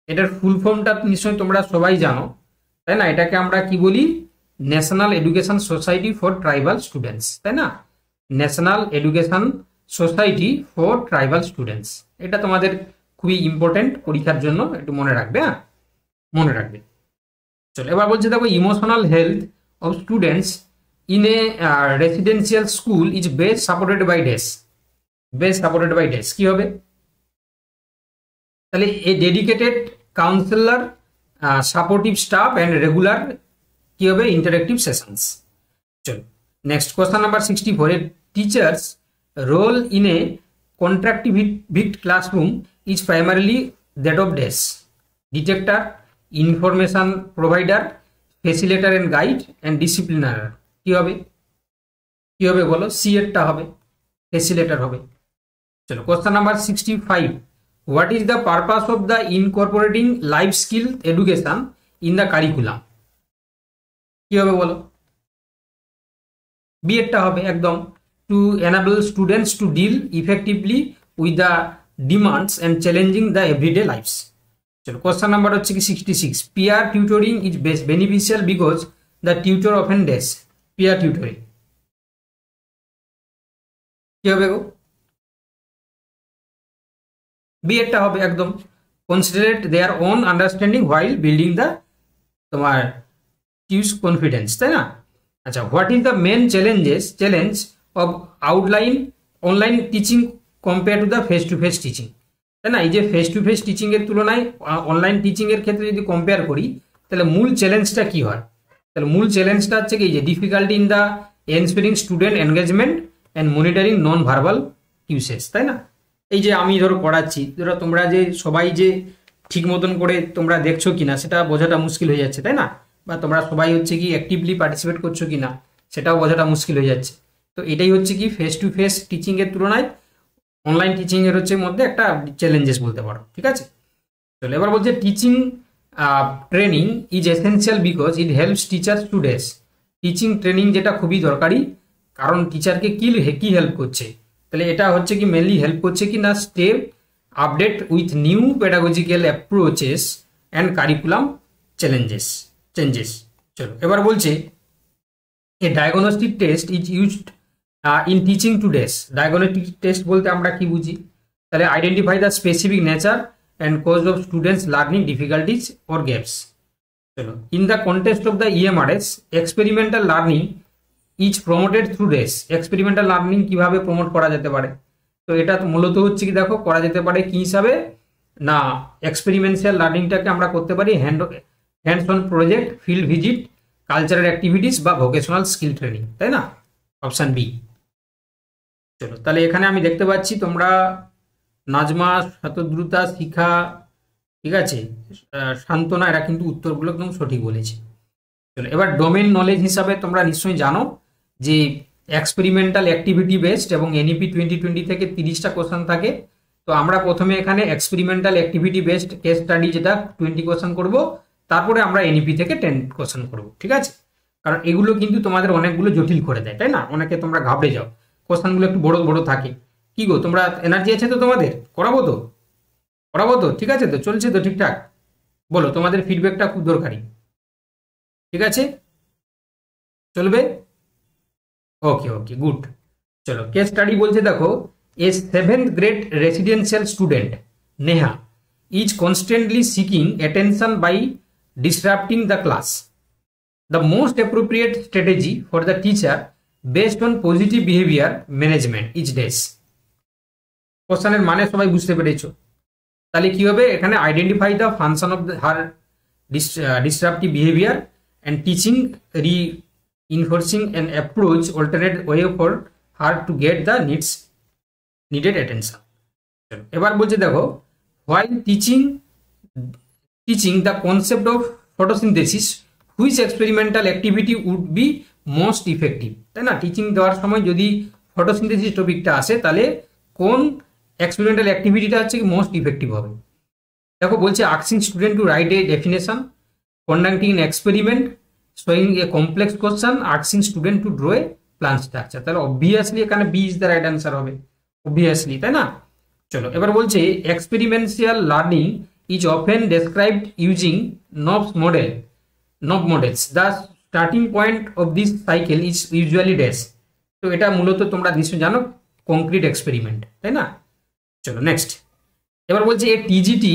এটার ফুল ফর্মটা নিশ্চয়ই তোমরা সবাই জানো, তাই না? এটাকে আমরা কি বলি? National education society for tribal students, তাই না? National education society for tribal students, এটা তোমাদের খুবই ইম্পর্টেন্ট পরীক্ষার জন্য, একটু মনে রাখবে। হ্যাঁ, মনে রাখবে। চলো এবার বলছে দেখো emotional health of students in a residential school is best supported by dash. Best supported by dash কি হবে? তাহলে a dedicated counsellor, supportive staff and regular কি হবে ইন্টারেক্টিভ সেশনস। চলো next question number 64, a teacher's role in a constructivist classroom is primarily that of dash detector, information provider, facilitator and guide and disciplinarian. কি হবে বলো? C এরটা হবে, facilitator হবে। চলো question number 65, what is the purpose of the incorporating life skill education in the curriculum? কি হবে বলো? বি এরটা হবে একদম, to enable students to deal effectively with the demands and challenging the everyday lives. চলো question number হচ্ছে কি 66, peer tutoring is best beneficial because the tutor often dash. Peer tutoring কি হবে গো? বি এরটা হবে একদম, considerate their own understanding while building the তোমার টিউস কনফিডেন্স, তাই না? আচ্ছা, what is the main challenge of outline online teaching compare to the face to face teaching, তাই না? এই যে ফেস টু ফেস টিচিং এর তুলনায় অনলাইন টিচিং এর ক্ষেত্রে যদি কম্পেয়ার করি, তাহলে মূল চ্যালেঞ্জটা কি হয়? তাহলে মূল চ্যালেঞ্জটা হচ্ছে কি যে difficulty in the inspiring student engagement and monitoring non verbal usage, তাই না? এই যে আমি ধরো পড়াচ্ছি, ধরো তোমরা যে সবাই যে ঠিক মতন করে তোমরা দেখছো কিনা সেটা বোঝাটা মুশকিল হয়ে যাচ্ছে, তাই না? বা তোমরা সবাই হচ্ছে কি অ্যাক্টিভলি পার্টিসিপেট করছো কিনা সেটাও বোঝাটা মুশকিল হয়ে যাচ্ছে। তো এটাই হচ্ছে কি ফেস টু ফেস টিচিং এর তুলনায় অনলাইন টিচিং এর হচ্ছে মধ্যে একটা চ্যালেঞ্জেস বলতে পারো, ঠিক আছে? চলো এবার বলছে teaching training is essential because it helps teacher to dash. Teaching training যেটা খুবই দরকারি, কারণ টিচারকে কি হেল্প করছে? তাহলে এটা হচ্ছে কি মেনলি হেল্প করছে কি না step update with new pedagogical approaches and curriculum changes. চলো এবার বলছে a diagnostic test is used in teaching to dash. Diagnostic test বলতে আমরা কি বুঝি? তাহলে identify the specific nature and cause of students learning difficulties or gaps. চলো in the context of the EMRS experimental learning is promoted through dash. Experimental learning কিভাবে promote করা যেতে পারে? তো এটা মূলত হচ্ছে কি দেখো করা যেতে পারে কি হিসাবে না, এক্সপেরিমেন্টাল লার্নিংটাকে আমরা করতে পারি hands on project, field visit, cultural activities বা ভোকেশনাল স্কিল ট্রেনিং, তাই না? Option B. চলো তাহলে এখানে আমি দেখতে পাচ্ছি তোমরা নাজমা, শতদ্রুতা, শিখা, ঠিক আছে, সান্ত্বনা, এরা কিন্তু উত্তরগুলো একদম সঠিক বলেছে। চলো এবার ডোমেন নলেজ হিসাবে তোমরা নিশ্চয়ই জানো যে এক্সপেরিমেন্টাল অ্যাক্টিভিটি বেসড এবং এনইপি 2020 থেকে 30টা কোশ্চেন থাকে। তো আমরা প্রথমে এখানে experimental activity based case study যেটা 20 কোশ্চেন করব, তারপরে আমরা এনইপি থেকে 10 কোশ্চেন করব, ঠিক আছে? কারণ এগুলো কিন্তু তোমাদের অনেকগুলো জটিল করে দেয়, তাই না? অনেকে তোমরা ঘাবড়ে যাও, কোশ্চেনগুলো একটু বড় বড় থাকে। কি গো তোমরা এনার্জি আছে তো তোমাদের? করাবো তো ঠিক আছে? তো চলছে তো ঠিকঠাক? বলো, তোমাদের ফিডব্যাকটা খুব দরকারি, ঠিক আছে? চলবে? Okay good. চলো কেস স্টাডি বলছে দেখো, a 7th grade residential student Neha is constantly seeking attention by disrupting the class. The most appropriate strategy for the teacher based on positive behaviour management is dash. কোশ্চেনের মানে সবাই বুঝতে পেরেছো? তাহলে কি হবে এখানে? Identify the function of her disruptive behavior and teaching reinforcing an approach alternate way for her to get the needed attention. এবার বলছে দেখো, while teaching the concept of photosynthesis which experimental activity would be most effective, তাই না? Teaching দেওয়ার সময় যদি photosynthesis টপিকটা আসে তাহলে কোন এক্সপেরিমেন্টাল অ্যাক্টিভিটিটা হচ্ছে কি মোস্ট ইফেক্টিভ হবে? দেখো বলছে asking student to write a definition, conducting an experiment, showing a complex question, asking student to draw a plan structure. তাহলে অবভিয়াসলি এখানে B is the right answer হবে, অবভিয়াসলি, তাই না? চলো এবার বলছে experimental learning is often described using knob models. The starting point of this cycle is usually dash. তো এটা মূলত তোমরা নিশ্চয়ই জানো কংক্রিট এক্সপেরিমেন্ট, তাই না? চলো নেক্সট। এবার বলছে a TGT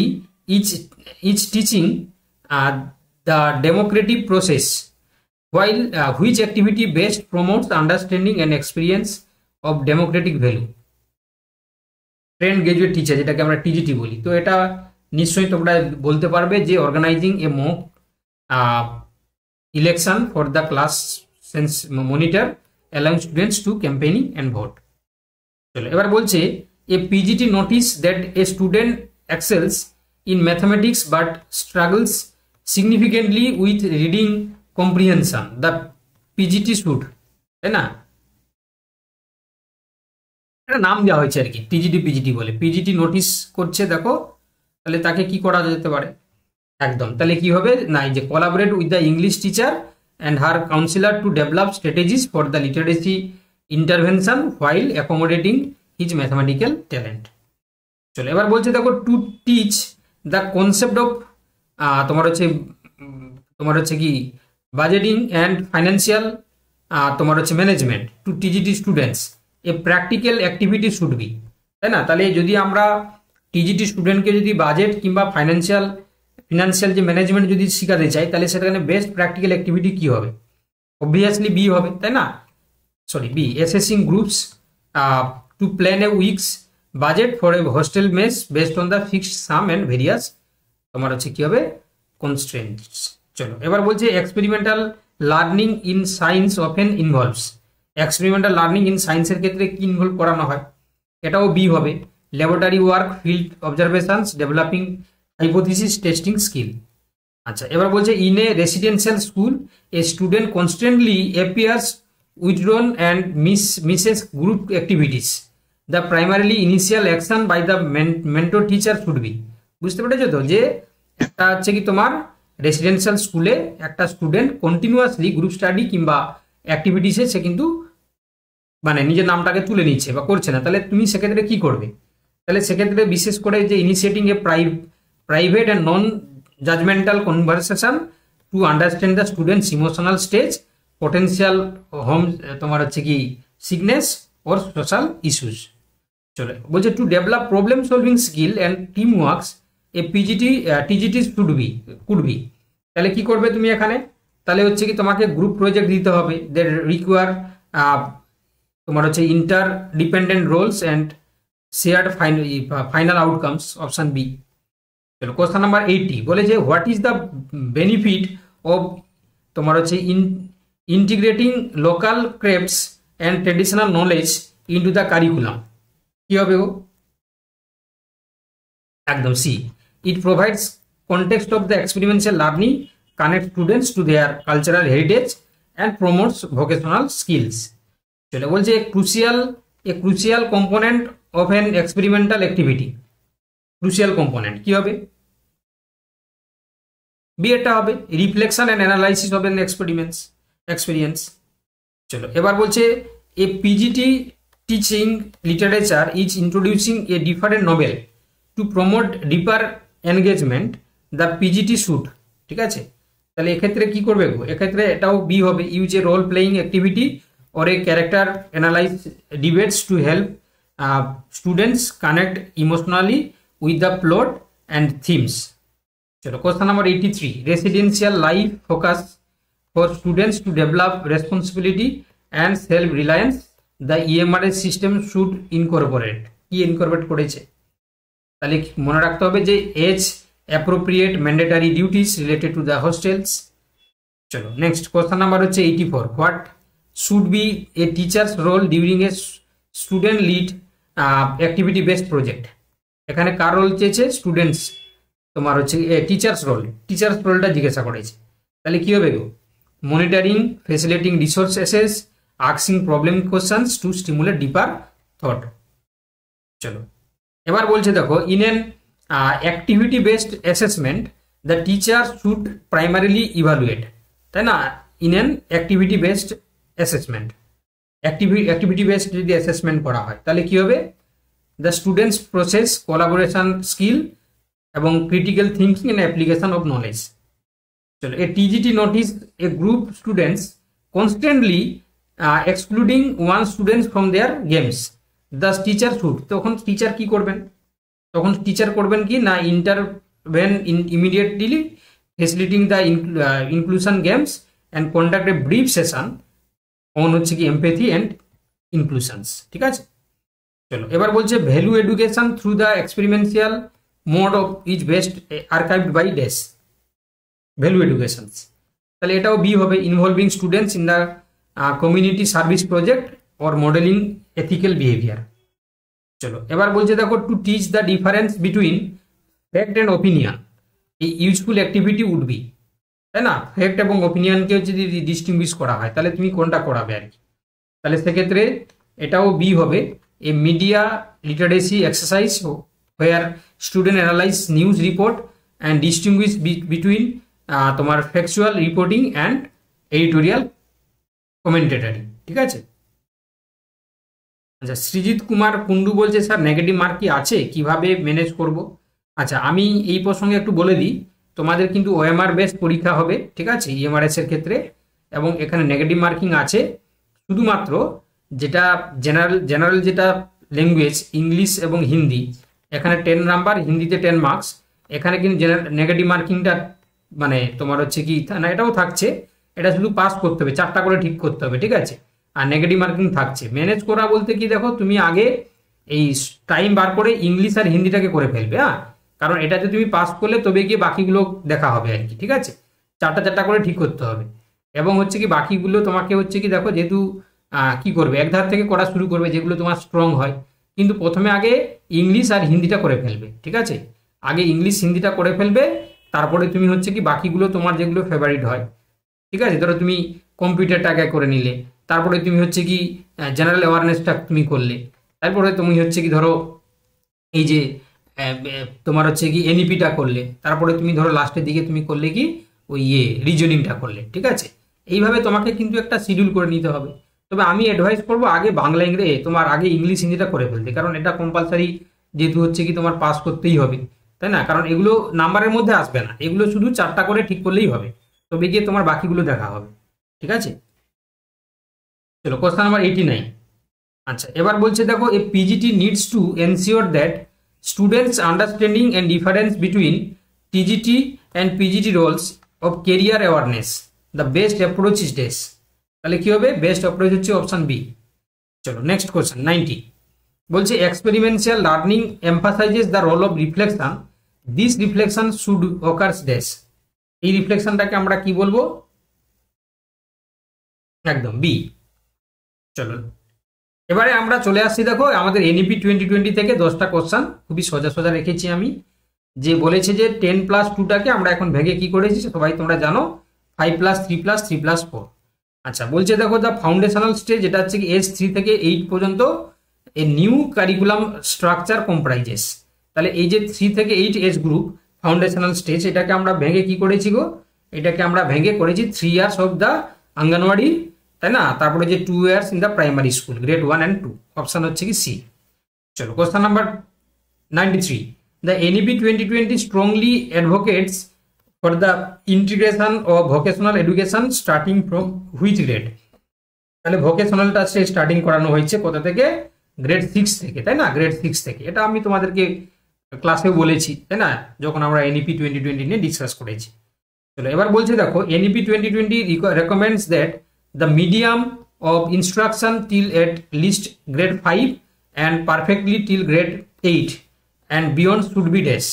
is teaching the democratic process while which activity best promotes the understanding and experience of democratic value. Trend graduate teacher যেটাকে আমরা টিজিটি বলি, তো এটা নিশ্চয়ই তোমরা বলতে পারবে যে organizing a mock election for the class sense monitor allowing students to campaigning and vote. চলো এবার বলছে a PGT notice that a student excels in mathematics but struggles significantly with reading comprehension the PGT should, তাই না, একটা নাম দেওয়া হয়েছে আর কি, টিজিটি পিজিটি বলে। পিজিটি নোটিস করছে দেখো, তাহলে তাকে কি করা যেতে পারে একদম, তাহলে কি হবে না, এই যে collaborate with the English teacher and her counsellor to develop strategies for the literacy intervention while accommodating his mathematical talent. চলো এবার বলছে দেখো to teach the concept of তোমার হচ্ছে কি বাজেটিং অ্যান্ড ফাইন্যান্সিয়াল তোমার হচ্ছে management to TGT students a practical activity should be, তাই না। তাহলে যদি আমরা টিজিটি স্টুডেন্টকে যদি বাজেট কিংবা ফাইন্যান্সিয়াল যে ম্যানেজমেন্ট যদি শেখাতে চাই, তাহলে সেখানে বেস্ট প্র্যাকটিক্যাল অ্যাক্টিভিটি কি হবে, অবভিয়াসলি বি হবে, তাই না, sorry B assessing groups to plan a week's budget for a hostel mess based on the fixed sum and various তোমার হচ্ছে কি হবে কনস্ট্রেন্টস। চলো এবার বলছে experimental learning in science often involves, experimental learning in সায়েন্সের ক্ষেত্রে কি ইনভলভ করানো হয়, এটাও বি হবে। Laboratory work, field observations, developing hypothesis, testing skill. আচ্ছা এবার বলছে in a residential school a student constantly appears withdrawn and misses group activities, the primarily initial action by the mentor teacher should be. বুঝতে পেরেছো তো, যে একটা হচ্ছে কি তোমার রেসিডেন্সিয়াল স্কুলে একটা স্টুডেন্ট কন্টিনিউয়াসলি গ্রুপ স্টাডি কিংবা অ্যাক্টিভিটিসে সে কিন্তু মানে নিজের নামটাকে তুলে নিচ্ছে বা করছে না, তাহলে তুমি সেক্ষেত্রে কি করবে, তাহলে সেক্ষেত্রে বিশেষ করে যে initiating a private and non judgmental conversation to understand the students emotional stage, potential home তোমার হচ্ছে কি সিকনেস ওর সোশ্যাল ইস্যুস। চলে বলছে to develop problem solving skill and team works a TGT could be. তাহলে কি করবে তুমি এখানে, তাহলে হচ্ছে কি তোমাকে গ্রুপ প্রজেক্ট দিতে হবে, দে রিকোয়ার তোমার হচ্ছে inter dependent roles and shared final outcomes, option B. চলো কোশ্চেন নাম্বার 80 বলে যে what is the benefit of তোমার হচ্ছে integrating local crafts and traditional knowledge into the curriculum, কি হবে গো, একদম C. It provides context of the experimental learning, connect students to their cultural heritage and promotes vocational skills. চলে বলছে a crucial component of an experimental activity, crucial component কি হবে, B এটা হবে reflection and analysis of an experience. চলো এবার বলছে a PGT teaching literature is introducing a different novel to promote deeper engagement the PGT should, ঠিক আছে। তাহলে এক্ষেত্রে কি করবে গো, এক্ষেত্রে এটাও বি হবে use a role playing activity or a character analyze debates to help students connect emotionally with the plot and themes. Chalo question number 83 residential life focus for students to develop responsibility and self reliance the EMRA system should incorporate, কি incorporate করেছে, তাহলে মনে রাখতে হবে যে age appropriate mandatory duties related to the hostels. চলো next question number হচ্ছে 84 what should be a teacher's role during a student lead activity based project। এখানে কার রোল চেয়েছে, স্টুডেন্টস তোমার হচ্ছে টিচার্স রোলটা জিজ্ঞাসা করেছে, তাহলে কি হবে গো, monitoring, facilitating resource access, asking problem questions to stimulate deeper thought. চলো এবার বলছে দেখো in an activity based assessment the teacher should primarily evaluate, তাই না, in an activity based assessment, activity based যদি অ্যাসেসমেন্ট করা হয় তাহলে কি হবে, the students process collaboration skill এবং critical thinking and application of knowledge. চলো a TGT notice a group students constantly excluding one students from there games, the teacher should, তখন teacher কি করবেন, তখন টিচার করবেন কি না intervene immediately facilitating the inclusion games and conduct a brief session on হচ্ছে কি এমপ্যাথি অ্যান্ড ইনক্লুশনস, ঠিক আছে। চলো এবার বলছে value education through the experimental mode of is best archived by dash value educations. তাহলে এটাও বি হবে, involving students in the community service project or modelling ethical behaviour. চলো এবার বলছে দেখো, to teach the difference between fact and opinion এই useful activity would be, তাই না? ফ্যাক্ট এবং ওপিনিয়নকে যদি ডিস্টিংগুইশ করা হয় তাহলে তুমি কোনটা করাবে আর কি। তাহলে সেক্ষেত্রে এটাও বি হবে, a media literacy exercise where student analyse news report and distinguish between তোমার factual reporting and editorial commentary. ঠিক আছে। আচ্ছা, সৃজিত কুমার কুন্ডু বলছে স্যার নেগেটিভ মার্ক কি আছে, কিভাবে ম্যানেজ করব? আচ্ছা, আমি এই প্রসঙ্গে একটু বলে দিই, তোমাদের কিন্তু ওএমআর বেসড পরীক্ষা হবে, ঠিক আছে, ইএমআরএস এর ক্ষেত্রে, এবং এখানে নেগেটিভ মার্কিং আছে শুধুমাত্র যেটা জেনারেল যেটা ল্যাঙ্গুয়েজ ইংলিশ এবং হিন্দি, এখানে 10 নাম্বার, হিন্দিতে 10 মার্কস। এখানে কিন্তু নেগেটিভ মার্কিংটা মানে তোমার হচ্ছে কি না, এটাও থাকছে, এটা শুধু পাস করতে হবে, 4টা করে ঠিক করতে হবে, ঠিক আছে, আর নেগেটিভ মার্কিং থাকছে। ম্যানেজ করা বলতে কি, দেখো তুমি আগে এই টাইম বার করে ইংলিশ আর হিন্দিটাকে করে ফেলবে, হ্যাঁ, কারণ এটাতে তুমি পাস করলে তবে গিয়ে বাকিগুলো দেখা হবে আর কি, ঠিক আছে, 4টা করে ঠিক করতে হবে। এবং হচ্ছে কি বাকিগুলো তোমাকে হচ্ছে কি দেখো, যেহেতু কি করবে, এক ধার থেকে করা শুরু করবে যেগুলো তোমার স্ট্রং হয়, কিন্তু প্রথমে আগে ইংলিশ আর হিন্দিটা করে ফেলবে, ঠিক আছে, আগে ইংলিশ হিন্দিটা করে ফেলবে, তারপরে তুমি হচ্ছে কি বাকিগুলো তোমার যেগুলো ফেভারিট হয়, ঠিক আছে, ধরো তুমি কম্পিউটারটা আগে করে নিলে, তারপরে তুমি হচ্ছে কি জেনারেল অ্যাওয়ারনেসটা তুমি করলে, তারপরে তুমি হচ্ছে কি ধরো এই যে তোমার হচ্ছে কি এনইপিটা করলে, তারপরে তুমি ধরো লাস্টের দিকে তুমি করলে কি ওই রিজনিংটা করলে, ঠিক আছে। এইভাবে তোমাকে কিন্তু একটা শিডিউল করে নিতে হবে। তবে আমি অ্যাডভাইস করবো আগে বাংলা তোমার আগে ইংলিশ হিন্দিটা করে ফেলতে, কারণ এটা কম্পালসারি, যেহেতু হচ্ছে কি তোমার পাস করতেই হবে, তাই না, কারণ এগুলো নাম্বারের মধ্যে আসবে না, এগুলো শুধু 4টা করে ঠিক করলেই হবে, তবে গিয়ে তোমার বাকিগুলো দেখা হবে, ঠিক আছে। চলো কোশ্চেন নাম্বার 89। আচ্ছা, এবার বলছে দেখো, a PGT needs to ensure that students understanding and difference between TGT and PGT roles of career awareness, the best approach is dash. তাহলে কি হবে, বেস্ট অ্যাপ্রোচ হচ্ছে অপশন বি। চলো নেক্সট কোশ্চেন 90 বলছে, experimental learning emphasizes the role of reflection, this reflection should occurs dash. এই রিফ্লেকশনটাকে আমরা কি বলবো, একদম বি। চলো এবারে আমরা চলে আসছি, দেখো আমাদের এনইপি 2020 থেকে 10টা কোশ্চেন খুবই সোজা রেখেছি আমি, যে বলেছে যে 10+2টাকে আমরা এখন ভেঙে কি করেছি সবাই তোমরা জানো, 5+3+3+4। আচ্ছা, বলছে দেখো, দ্য ফাউন্ডেশনাল স্টেজ, যেটা হচ্ছে কি S3 থেকে 8 পর্যন্ত, a new curriculum structure comprises. তাহলে এই যে 3 থেকে 8 এজ গ্রুপ ফাউন্ডেশনাল স্টেজ, এটাকে আমরা ভেঙে কি করেছি গো, এটাকে আমরা ভেঙে করেছি 3 ইয়ার্স অফ দ্য অঙ্গনওয়াড়ি, তাই না, তারপরে যে 2 years in the primary school, grade 1 and 2, option হচ্ছে কি সি। চলো question number 93, the NEP 2020 strongly advocates for the integration of vocational education starting from which grade. তাহলে ভোকেশনালটা সে স্টার্টিং করানো হয়েছে কোথা থেকে, গ্রেড 6 থেকে, তাই না, গ্রেড 6 থেকে। এটা আমি তোমাদেরকে ক্লাসেও বলেছি, তাই না, যখন আমরা এনইপি 2020 নিয়ে ডিসকাস করেছি। চলো এবার বলছে দেখো, NEP 2020 recommends that the medium of instruction till at least grade 5 and perfectly till grade 8 and beyond should be dash।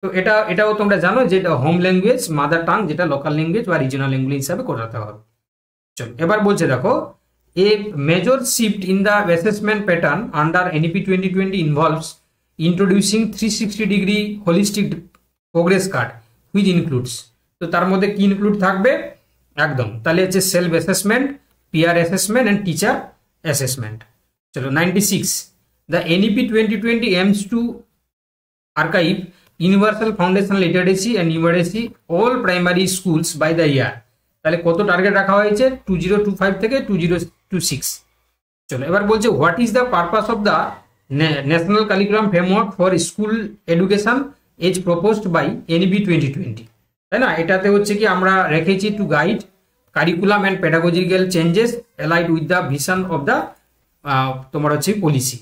তো এটাও তোমরা জানো যে এটা হোম ল্যাঙ্গুয়েজ, মাদার টাং, যেটা লোকাল ল্যাঙ্গুয়েজ বা রিজনাল ল্যাঙ্গুয়েজ হিসাবে করাতে হবে। চলো এবার বলছে দেখো, a major shift in the assessment pattern under NEP 2020 involves introducing 360-degree holistic progress card which includes. তো তার মধ্যে কি ইনক্লুড থাকবে, একদম, তাহলে হচ্ছে self assessment, peer assessment and teacher assessment. চলো 96, the NEP 2020 aims to archive universal foundational literacy and numeracy all primary schools by the year। তাহলে কত টার্গেট রাখা হয়েছে, 2025 থেকে 2026। চলো এবার বলছে, what is the purpose of the national curriculum framework for school education as proposed by NEP 2020, তাই না। এটাতে হচ্ছে কি আমরা রেখেছি to guide curriculum and pedagogical changes allied with the vision of the তোমার হচ্ছে পলিসি।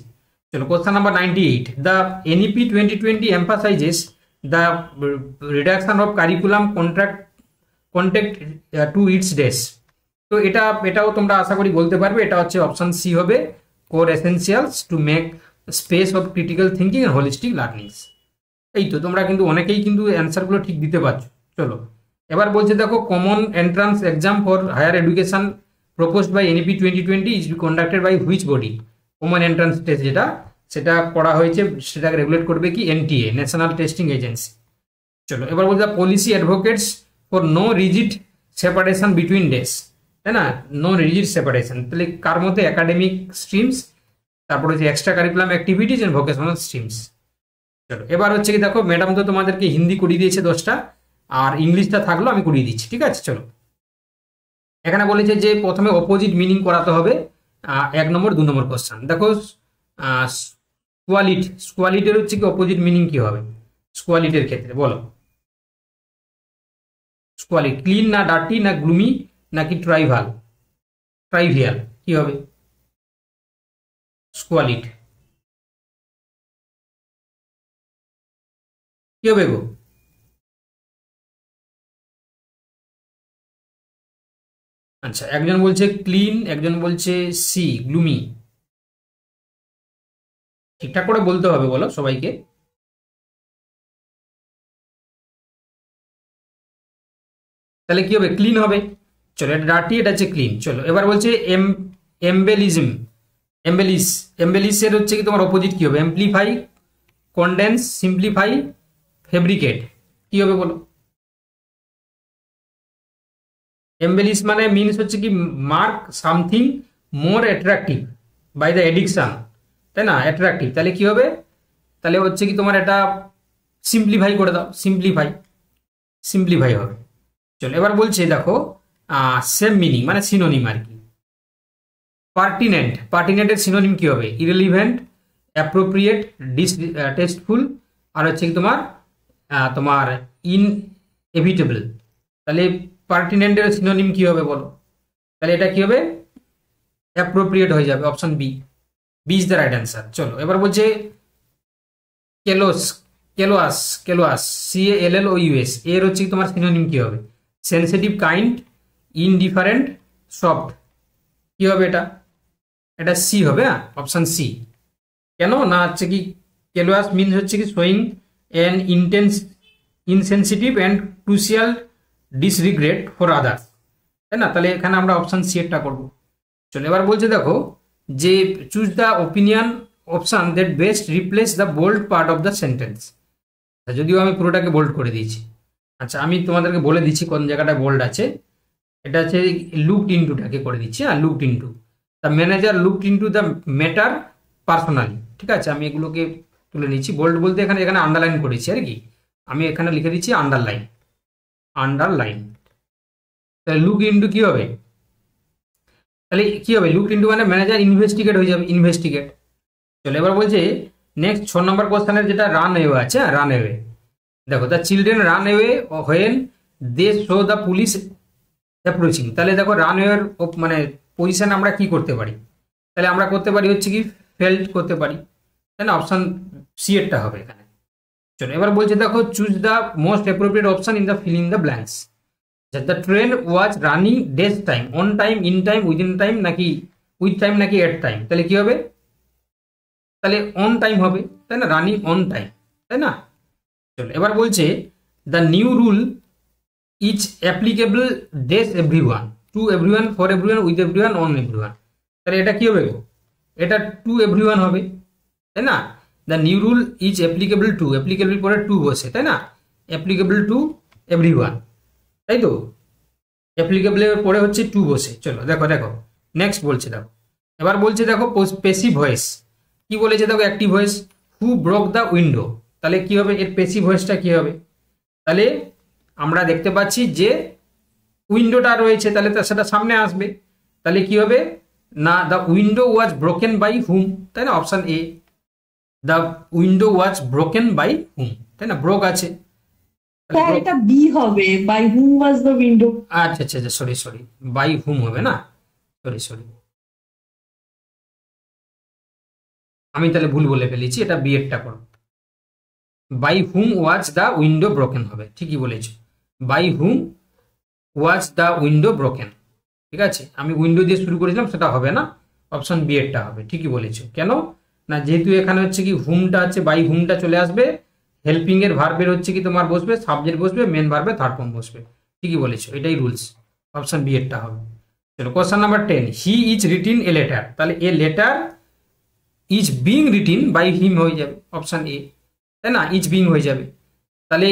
চলো question number 98, the NEP 2020 emphasizes the reduction of curriculum contact to its dash. তো এটাও তোমরা আশা করি বলতে পারবে, এটা হচ্ছে অপশন সি হবে, core essentials to make space of critical thinking and holistic learnings. এই তো তোমরা কিন্তু অনেকেই কিন্তু অ্যান্সারগুলো ঠিক দিতে পারছো। চলো এবার বলছে দেখো, common entrance exam for higher education proposed by NEP 2020 is conducted by which body? Common entrance test যেটা সেটা করা হয়েছে সেটাকে রেগুলেট করবে কি? NTA, national testing agency. চলো এবার বলছে policy advocates for no rigid separation between dash, তাই না? নো রিজিড সেপারেশন, তাহলে কার মধ্যে? একাডেমিক স্ট্রিমস, তারপর হচ্ছে extra curriculum activities and vocational streams. চলো এবার হচ্ছে কি দেখো, ম্যাডাম তো তোমাদেরকে হিন্দি করিয়ে দিয়েছে 10টা, আর ইংলিশটা থাকলো আমি করিয়ে দিচ্ছি, ঠিক আছে? চলো এখানে বলেছে যে প্রথমে অপোজিট মিনিং করাতে হবে, 1 নম্বর 2 নম্বর কোশ্চেন। দেখো স্কোয়ালিটির হচ্ছে কি অপোজিট মিনিং কি হবে স্কোয়ালিটির ক্ষেত্রে? বলো স্কোয়ালিট ক্লিন না ডার্টি না গ্লুমি নাকি ট্রাইভিয়াল কি হবে স্কোয়ালিট? কি হবে গো? আচ্ছা, একজন বলছে ক্লিন, একজন বলছে সি গ্লুমি। ঠিকঠাক করে বলতে হবে, বলো সবাইকে। তাহলে কি হবে? ক্লিন হবে। চলো এটা ডার্টি, এটা হচ্ছে ক্লিন। চলো এবার বলছে এমবেলিসের হচ্ছে কি তোমার অপোজিট কি হবে? এমপ্লিফাই, কন্ডেন্স, সিম্পলিফাই, ফেব্রিকেট কি হবে বলো? এমবেলিস মানে মিনস হচ্ছে কি mark something more attractive by the addiction, তাই না? অ্যাট্রাকটিভ, তাহলে কি হবে? তাহলে হচ্ছে কি তোমার এটা সিম্পলিফাই করে দাও, সিম্পলিফাই হবে। চলো এবার বলছে দেখো সেম মিনিং মানে সিনোনিম আর কি। পার্টিনেন্টের সিনোনিম কি হবে? ইরেলিভেন্ট, অ্যাপ্রোপ্রিয়েট, টেস্টফুল, আর হচ্ছে কি তোমার ইনএভিটেবল। তাহলে পার্টিনেন্টের সিনোনিম কি হবে বলো? তাহলে এটা কি হবে? অ্যাপ্রোপ্রিয়েট হয়ে যাবে, option B is the right answer. চলো এবার বলছে কেলোয়াস, CALLOUS এর হচ্ছে তোমার সিনোনিম কি হবে? সেনসিটিভ, কাইন্ড, ইনডিফারেন্ট, সফট কি হবে এটা? এটা সি হবে, হ্যাঁ অপশন সি। কেন না হচ্ছে কি কেলোয়াস মিনস হচ্ছে কি showing an insensitive and crucial disregard for others, তাই না? তাহলে এখানে আমরা অপশন সি এরটা করবো। চলো এবার বলছে দেখো যে choose the opinion option that best replace the bold part of the sentence. যদিও আমি পুরোটাকে বোল্ড করে দিয়েছি। আচ্ছা আমি তোমাদেরকে বলে দিচ্ছি কোন জায়গাটা বোল্ড আছে। এটা হচ্ছে লুকড ইনটুটাকে করে দিচ্ছি, হ্যাঁ looked into. The manager looked into the matter personally, ঠিক আছে? আমি এগুলোকে তুলে নিচ্ছি। বোল্ড বলতে এখানে আন্ডারলাইন করেছি আর কি, আমি এখানে লিখে দিচ্ছি আন্ডারলাইন। তাহলে লুক ইনটু কি হবে? তাহলে কি হবে? লুক ইনটু মানে ম্যানেজার ইনভেস্টিগেট হয়ে যাবে, ইনভেস্টিগেট। চলো এবার বলছে নেক্সট 6 নম্বর কোশ্চেনের যেটা রান অ্যাওয়ে আছে, রান অ্যাওয়ে। দেখো the children run away when they show the police approaching. তাহলে দেখো রান অ্যাওয়ের মানে পজিশন আমরা কি করতে পারি? তাহলে আমরা করতে পারি হচ্ছে কি ফেল্ড করতে পারি, তাই না? অপশন সি এরটা হবে এখানে। চলো এবার বলছে দেখো choose the most appropriate option in the fill in the blanks. The train was running days time, on time, in time, within time নাকি উইথ টাইম নাকি এট টাইম? তাহলে কি হবে? তাহলে অন টাইম হবে, তাই না? রানিং অন টাইম, তাই না? চলো এবার বলছে the new rule is applicable days everyone, to everyone, for everyone, with everyone, on everyone. তাহলে এটা কি হবে? এটা টু এভরিওয়ান হবে, তাই না? The new rule is applicable to, applicable পরে টু বসে, তাই না? অ্যাপ্লিকেবল টু এভরিওয়ান, তাই তো? অ্যাপ্লিকেবলের পরে হচ্ছে টু বসে। চলো দেখো নেক্সট বলছে দেখো, এবার বলছে দেখো পেসিভ ভয়েস কি বলেছে দেখো, active voice who broke the window. তাহলে কি হবে? এর পেসিভ ভয়েসটা কি হবে? তাহলে আমরা দেখতে পাচ্ছি যে উইন্ডোটা রয়েছে, তাহলে সেটা সামনে আসবে। তাহলে কি হবে না the window was broken by whom, তাই না? Option A the window was broken by whom, তাই না? ব্রোক আছে, এটা বি হবে, by whom was the window. আচ্ছা সরি বাই হুম হবে না, সরি আমি তাহলে ভুল বলে ফেলেছি, এটা বি এরটা করো। By whom was the window broken হবে, ঠিকই বলেছ। By whom was the window broken, ঠিক আছে? আমি উইন্ডো দিয়ে শুরু করেছিলাম, সেটা হবে না, অপশন বি এরটা হবে, ঠিকই বলেছো। কেন না যেহেতু এখানে হচ্ছে কি হুমটা আছে, বাই হুমটা চলে আসবে, হেল্পিং এর ভার্বের হচ্ছে কি তোমার বসবে, সাবজেক্ট বসবে, মেন ভার্বে থার্ড ফর্ম বসবে। ঠিকই বলেছো, এটাই রুলস। অপশন বি এরটা হবে। চলো question number 10, he is written a letter. তাহলে a letter is being written by him হয়ে যাবে, অপশন এ, তাই না? ইজ বিং হয়ে যাবে। তাহলে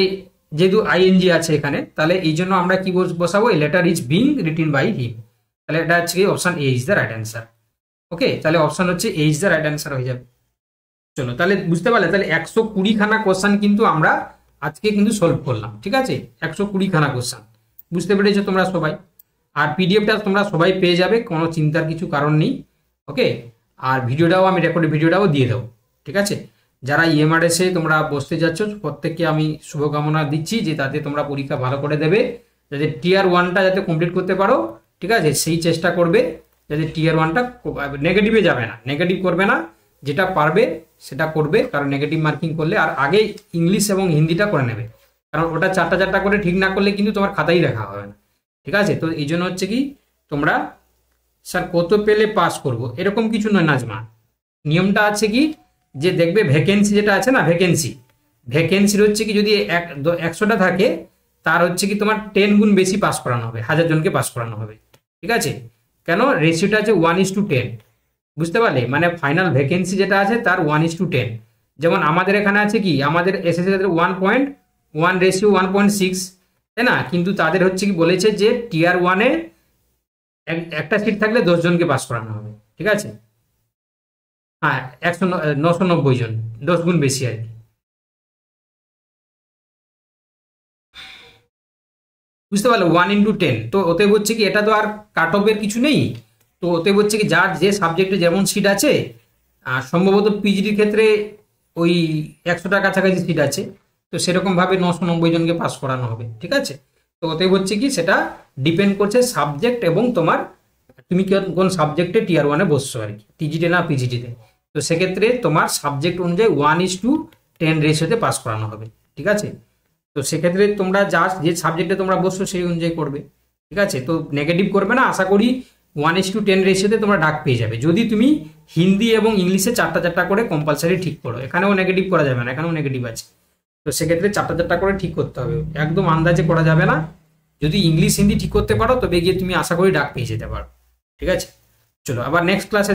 যেহেতু আইএনজি আছে এখানে, তাহলে এই জন্য আমরা কি বসাবো, a letter is being written by him. তাহলে এটা হচ্ছে কি option A is the right answer. Okay, তাহলে অপশন হচ্ছে A is the right answer হয়ে যাবে। চলো তাহলে বুঝতে পারলে, তাহলে 120 খানা কোশ্চেন কিন্তু আমরা আজকে কিন্তু সলভ করলাম। ঠিক আছে, 120 খানা কোশ্চেন, বুঝতে পেরেছো তোমরা সবাই? আর পিডিএফটা তোমরা সবাই পেয়ে যাবে, কোনো চিন্তার কিছু কারণ নেই। ওকে, আর ভিডিওটাও আমি রেকর্ডেড ভিডিওটাও দিয়ে দেবো। ঠিক আছে, যারা ইএমআরএসে তোমরা বসতে যাচ্ছ প্রত্যেককে আমি শুভকামনা দিচ্ছি যে তাতে তোমরা পরীক্ষা ভালো করে দেবে, যাতে টিয়ার 1টা যাতে কমপ্লিট করতে পারো। ঠিক আছে, সেই চেষ্টা করবে যাতে টিয়ার 1টা নেগেটিভে যাবে না, নেগেটিভ করবে না, যেটা পারবে সেটা করবে, কারণ নেগেটিভ মার্কিং করলে। আর আগে ইংলিশ এবং হিন্দিটা করে নেবে, কারণ ওটা চারটা করে ঠিক না করলে কিন্তু তোমার খাতাই দেখা হবে না। ঠিক আছে, তো এই জন্য হচ্ছে কি তোমরা স্যার কত পেলে পাস করব এরকম কিছু নয় নাজমা। নিয়মটা আছে কি, যে দেখবে ভ্যাকেন্সি যেটা আছে না, ভ্যাকেন্সির হচ্ছে কি যদি 100টা থাকে, তার হচ্ছে কি তোমার 10 গুণ বেশি পাস করানো হবে, 1000 জনকে পাস করানো হবে। ঠিক আছে, কেন রেশিওটা আছে 1:10, বুঝতে পারলে? মানে ফাইনাল ভ্যাকেন্সি যেটা আছে তার 1:10। যেমন আমাদের এখানে আছে কি, আমাদের এসএসসি 1.1 রেশিও 1.6, তাই না? কিন্তু তাদের হচ্ছে কি বলেছে যে টিয়ার 1-এ একটা সিট থাকলে 10 জনকে পাস করানো হবে। ঠিক আছে, হ্যাঁ 990 জন, 10 গুণ বেশি আর কি। বুঝতে পারলো, 1:10। তো ওতে হচ্ছে কি এটা তো আর কাট অফের কিছু নেই, তো ওতে হচ্ছে কি যার যে সাবজেক্টে যেমন সিট আছে, আর সম্ভবত পিজিডির ক্ষেত্রে ওই 100টার কাছাকাছি সিট আছে, তো সেরকমভাবে 990 জনকে পাস করানো হবে। ঠিক আছে, তো ওতে হচ্ছে কি সেটা ডিপেন্ড করছে সাবজেক্ট এবং তোমার তুমি কোন সাবজেক্টে টিয়ার 1-এ বসছো আর কি, টিজিতে না পিজিটিতে। তো সেক্ষেত্রে তোমার সাবজেক্ট অনুযায়ী 1:10 রেশিওতে পাস করানো হবে। ঠিক আছে, তো সেক্ষেত্রে তোমরা যে সাবজেক্টে তোমরা বসছো সেই অনুযায়ী করবে। ঠিক আছে, তো নেগেটিভ করবে না, আশা করি 1:10 রেশিওতে তোমরা ডাক পেয়ে যাবে, যদি তুমি হিন্দি এবং ইংলিশে 4টা করে কম্পালসারি ঠিক করো। এখানেও নেগেটিভ করা যাবে না, এখানেও নেগেটিভ আছে, তো সেক্ষেত্রে 4টা করে ঠিক করতে হবে, একদম আন্দাজে করা যাবে না। যদি ইংলিশ হিন্দি ঠিক করতে পারো তবে গিয়ে তুমি আশা করি ডাক পেয়ে যেতে পারো। ঠিক আছে, চলো আবার নেক্সট ক্লাসে